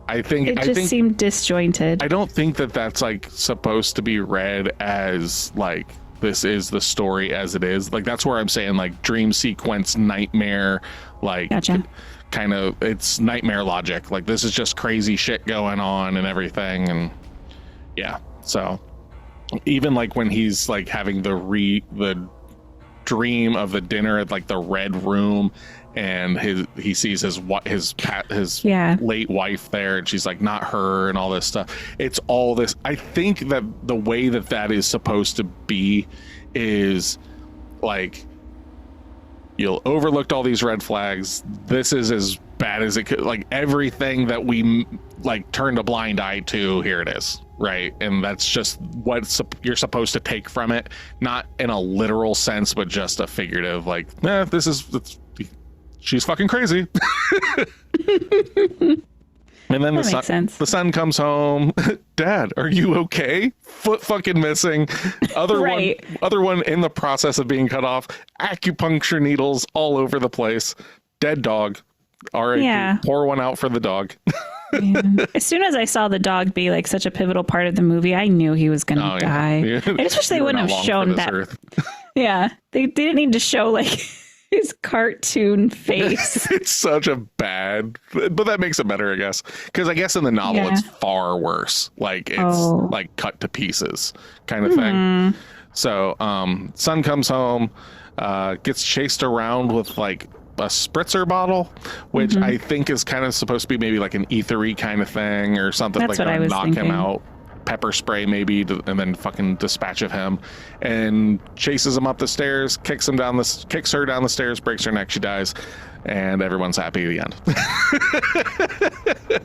I think Seemed disjointed. I don't think that that's like supposed to be read as like this is the story as it is. Like that's where I'm saying like dream sequence nightmare, like Gotcha. kind of it's nightmare logic. Like this is just crazy shit going on and everything. And yeah, so even like when he's like having the dream of the dinner at like the red room, and he sees his late wife there, and she's like not her, and all this stuff. It's all this. I think that the way that is supposed to be is like you'll overlooked all these red flags. This is as bad as it could. Like everything that we like turned a blind eye to, here it is. Right. And that's just what you're supposed to take from it. Not in a literal sense, but just a figurative, like, she's fucking crazy. And then the son comes home. Dad, are you okay? Foot fucking missing. Other one in the process of being cut off. Acupuncture needles all over the place. Dead dog. All right. Yeah. Pour one out for the dog. Yeah. As soon as I saw the dog be like such a pivotal part of the movie, I knew he was going to die. Yeah. I just wish they wouldn't have shown that. Yeah. They didn't need to show like his cartoon face. It's such a bad, but that makes it better, I guess. Because I guess in the novel, it's far worse. Like it's like cut to pieces kind of thing. So son comes home, gets chased around with like a spritzer bottle, which I think is kind of supposed to be maybe like an ethery kind of thing or something. That's like what I was thinking. Him out. Pepper spray maybe, and then fucking dispatch of him, and chases him up the stairs, kicks her down the stairs, breaks her neck, she dies, and everyone's happy at the end.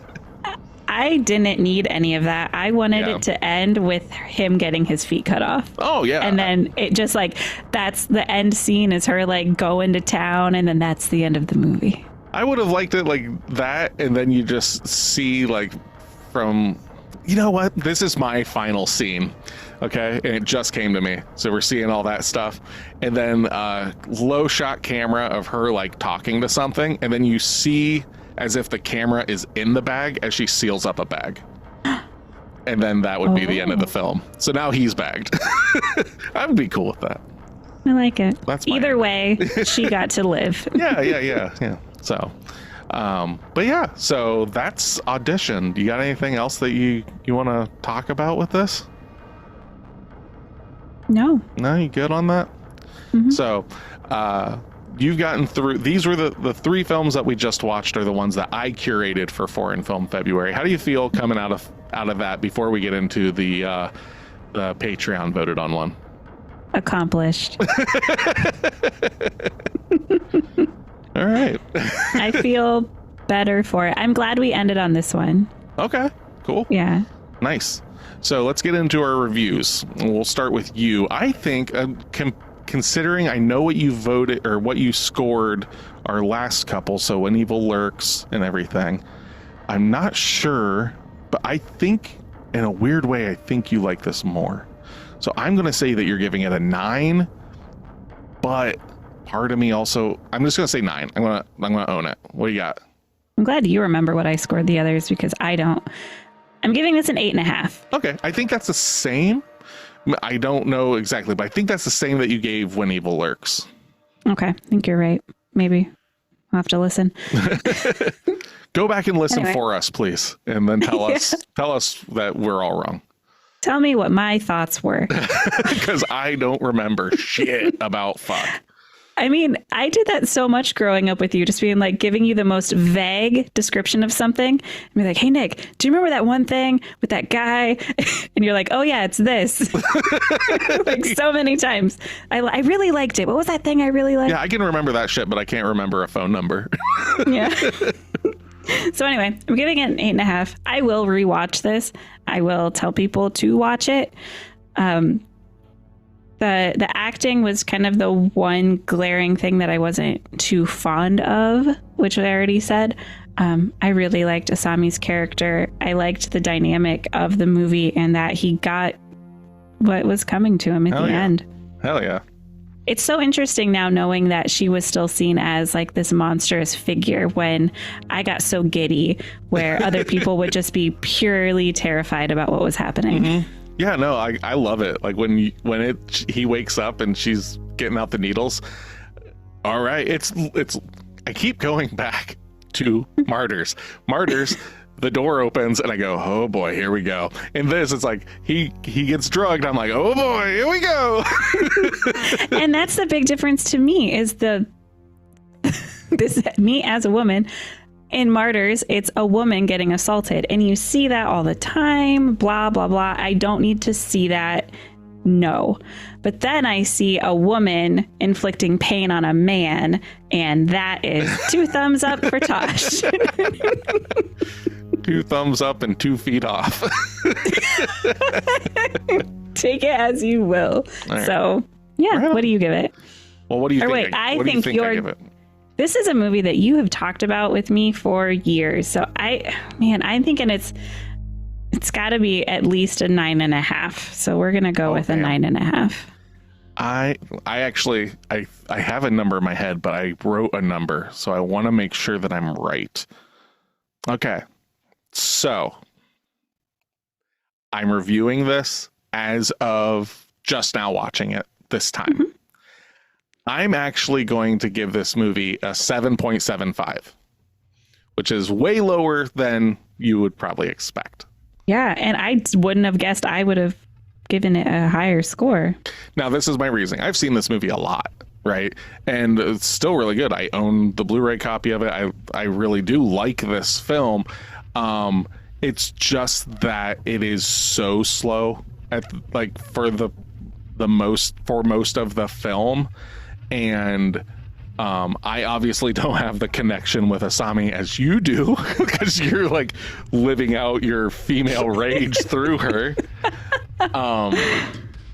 I didn't need any of that. I wanted it to end with him getting his feet cut off. Oh yeah. And then it just like, that's the end scene, is her like going to town, and then that's the end of the movie. I would have liked it like that, and then you just see like from, you know what? This is my final scene. Okay. And it just came to me. So we're seeing all that stuff. And then low shot camera of her like talking to something. And then you see as if the camera is in the bag as she seals up a bag. And then that would be the end of the film. So now he's bagged. I would be cool with that. I like it. That's either way, she got to live. Yeah. So, but yeah, so that's Audition. Do you got anything else that you want to talk about with this? No, you good on that? So, you've gotten through, these were the three films that we just watched are the ones that I curated for Foreign Film February. How do you feel coming out of that before we get into the Patreon voted on one? Accomplished. All right. I feel better for it. I'm glad we ended on this one. Okay, cool. Yeah. Nice. So let's get into our reviews. We'll start with you. I think, considering I know what you voted or what you scored our last couple, so When Evil Lurks and everything, I'm not sure, but I think in a weird way, I think you like this more. So I'm going to say that you're giving it a 9, but part of me also, I'm just going to say 9. I'm going to own it. What do you got? I'm glad you remember what I scored the others, because I don't. I'm giving this an 8.5. Okay. I think that's the same. I don't know exactly, but I think that's the same that you gave When Evil Lurks. Okay. I think you're right. Maybe I'll have to listen. Go back and listen for us, please. And then tell us that we're all wrong. Tell me what my thoughts were. Because I don't remember shit about fuck. I mean, I did that so much growing up with you, just being like giving you the most vague description of something. And be like, hey, Nick, do you remember that one thing with that guy? And you're like, oh, yeah, it's this. Like so many times. I really liked it. What was that thing I really liked? Yeah, I can remember that shit, but I can't remember a phone number. Yeah. So anyway, I'm giving it an 8.5. I will rewatch this. I will tell people to watch it. The acting was kind of the one glaring thing that I wasn't too fond of, which I already said. I really liked Asami's character. I liked the dynamic of the movie, and that he got what was coming to him at the end. Hell yeah. It's so interesting now knowing that she was still seen as like this monstrous figure when I got so giddy where other people would just be purely terrified about what was happening. Mm-hmm. Yeah, no, I love it. Like when he wakes up and she's getting out the needles. All right, it's I keep going back to Martyrs. Martyrs, the door opens and I go, oh boy, here we go. In this, it's like he gets drugged. I'm like, oh boy, here we go. And that's the big difference to me is me as a woman. In Martyrs, it's a woman getting assaulted, and you see that all the time, blah, blah, blah. I don't need to see that. No. But then I see a woman inflicting pain on a man, and that is 2 thumbs up for Tosh. 2 thumbs up and 2 feet off. Take it as you will. Right. So, yeah, right. What do you give it? Well, what do you think? Wait, I think I give it? This is a movie that you have talked about with me for years. So I'm thinking it's got to be at least a 9.5. So we're gonna go with a 9.5. I actually have a number in my head, but I wrote a number, so I want to make sure that I'm right. Okay, so I'm reviewing this as of just now watching it this time. Mm-hmm. I'm actually going to give this movie a 7.75, which is way lower than you would probably expect. Yeah, and I wouldn't have guessed I would have given it a higher score. Now, this is my reasoning. I've seen this movie a lot, right? And it's still really good. I own the Blu-ray copy of it. I really do like this film. It's just that it is so slow for most of the film. And I obviously don't have the connection with Asami as you do, because you're like living out your female rage through her.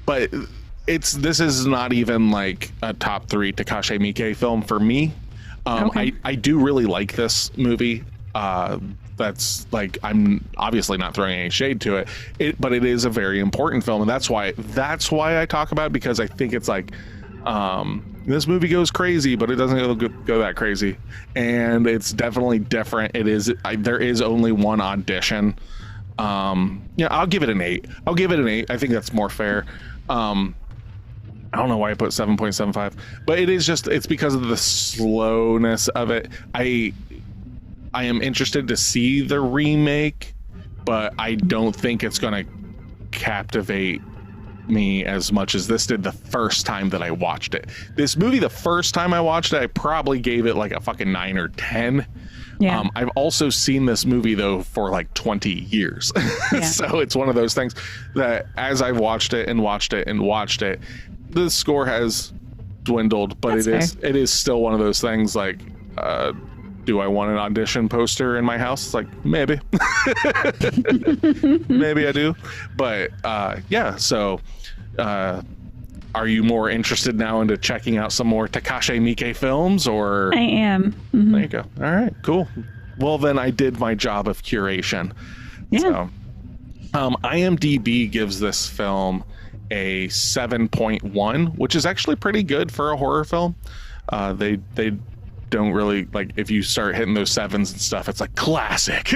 But this is not even like a top 3 Takashi Miike film for me. Okay. I do really like this movie. That's like, I'm obviously not throwing any shade to it, but it is a very important film, and that's why I talk about it, because I think it's like, this movie goes crazy, but it doesn't go that crazy, and it's definitely different. There is only one audition. I'll give it an 8. I think that's more fair. I don't know why I put 7.75, but it's because of the slowness of it. I am interested to see the remake, but I don't think it's going to captivate me as much as this did the first time that I watched it. This movie, the first time I watched it, I probably gave it like a fucking 9 or 10. Yeah. I've also seen this movie though for like 20 years. Yeah. So it's one of those things that as I've watched it, the score has dwindled, but it is still one of those things like, do I want an Audition poster in my house? It's like, maybe. Maybe I do. But yeah, so are you more interested now into checking out some more Takashi Miike films, or? I am. Mm-hmm. There you go. All right, cool. Well, then I did my job of curation. Yeah. So, IMDb gives this film a 7.1, which is actually pretty good for a horror film. They don't really, like, if you start hitting those 7s and stuff, it's like classic.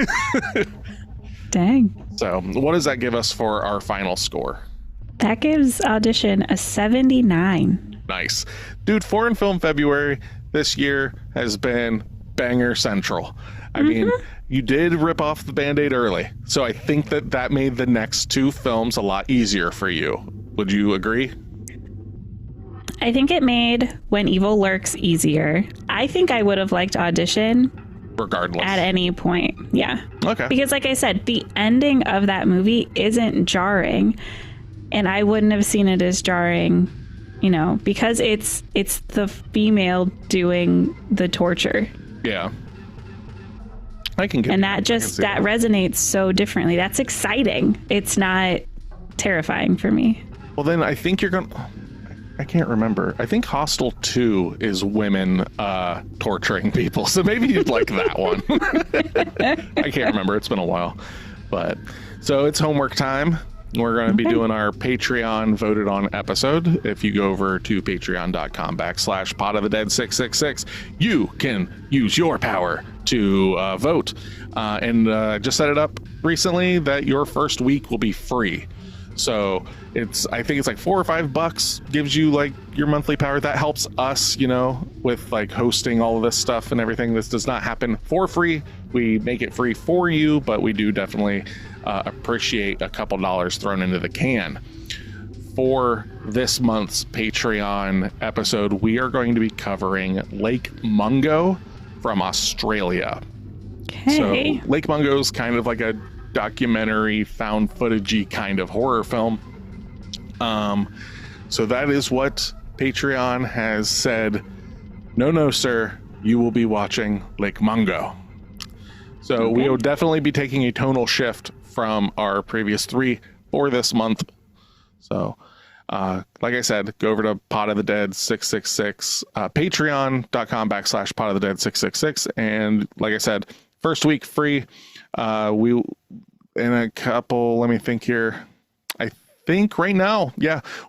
Dang. So what does that give us for our final score? That gives Audition a 79. Nice. Dude, Foreign Film February this year has been banger central. I mean, you did rip off the Band-Aid early, so I think that made the next 2 films a lot easier for you. Would you agree? I think it made When Evil Lurks easier. I think I would have liked Audition regardless at any point. Yeah. Okay. Because like I said, the ending of that movie isn't jarring, and I wouldn't have seen it as jarring, because it's the female doing the torture. Yeah. I can get and that resonates so differently. That's exciting. It's not terrifying for me. Well, then I think I can't remember. I think Hostel 2 is women torturing people. So maybe you'd like that one. I can't remember. It's been a while. But so it's homework time. We're going to be doing our Patreon voted on episode. If you go over to patreon.com/Pot of the Dead 666, you can use your power to vote. And just set it up recently that your first week will be free. So I think it's like $4 or $5 gives you like your monthly power. That helps us, with like hosting all of this stuff and everything. This does not happen for free. We make it free for you, but we do definitely appreciate a couple dollars thrown into the can. For this month's Patreon episode, we are going to be covering Lake Mungo from Australia. Okay. So Lake Mungo is kind of like a documentary, found footage-y kind of horror film. So that is what Patreon has said. No, sir, you will be watching Lake Mungo. So okay. We will definitely be taking a tonal shift from our previous 3 for this month. So, like I said, go over to Pot of the Dead 666, patreon.com/Pot of the Dead 666. And like I said, first week free. We in a couple, let me think here. I think right now,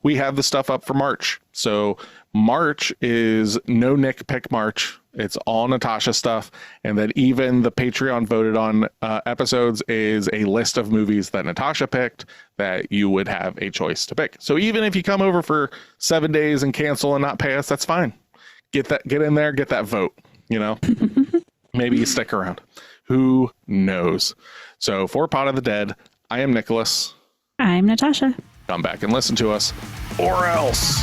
we have the stuff up for March. So March is no Nick pick March. It's all Natasha stuff. And then even the Patreon voted on episodes is a list of movies that Natasha picked that you would have a choice to pick. So even if you come over for 7 days and cancel and not pay us, that's fine. Get in there, get that vote, Maybe you stick around. Who knows? So for Pot of the Dead, I am Nicholas. I'm Natasha. Come back and listen to us, or else.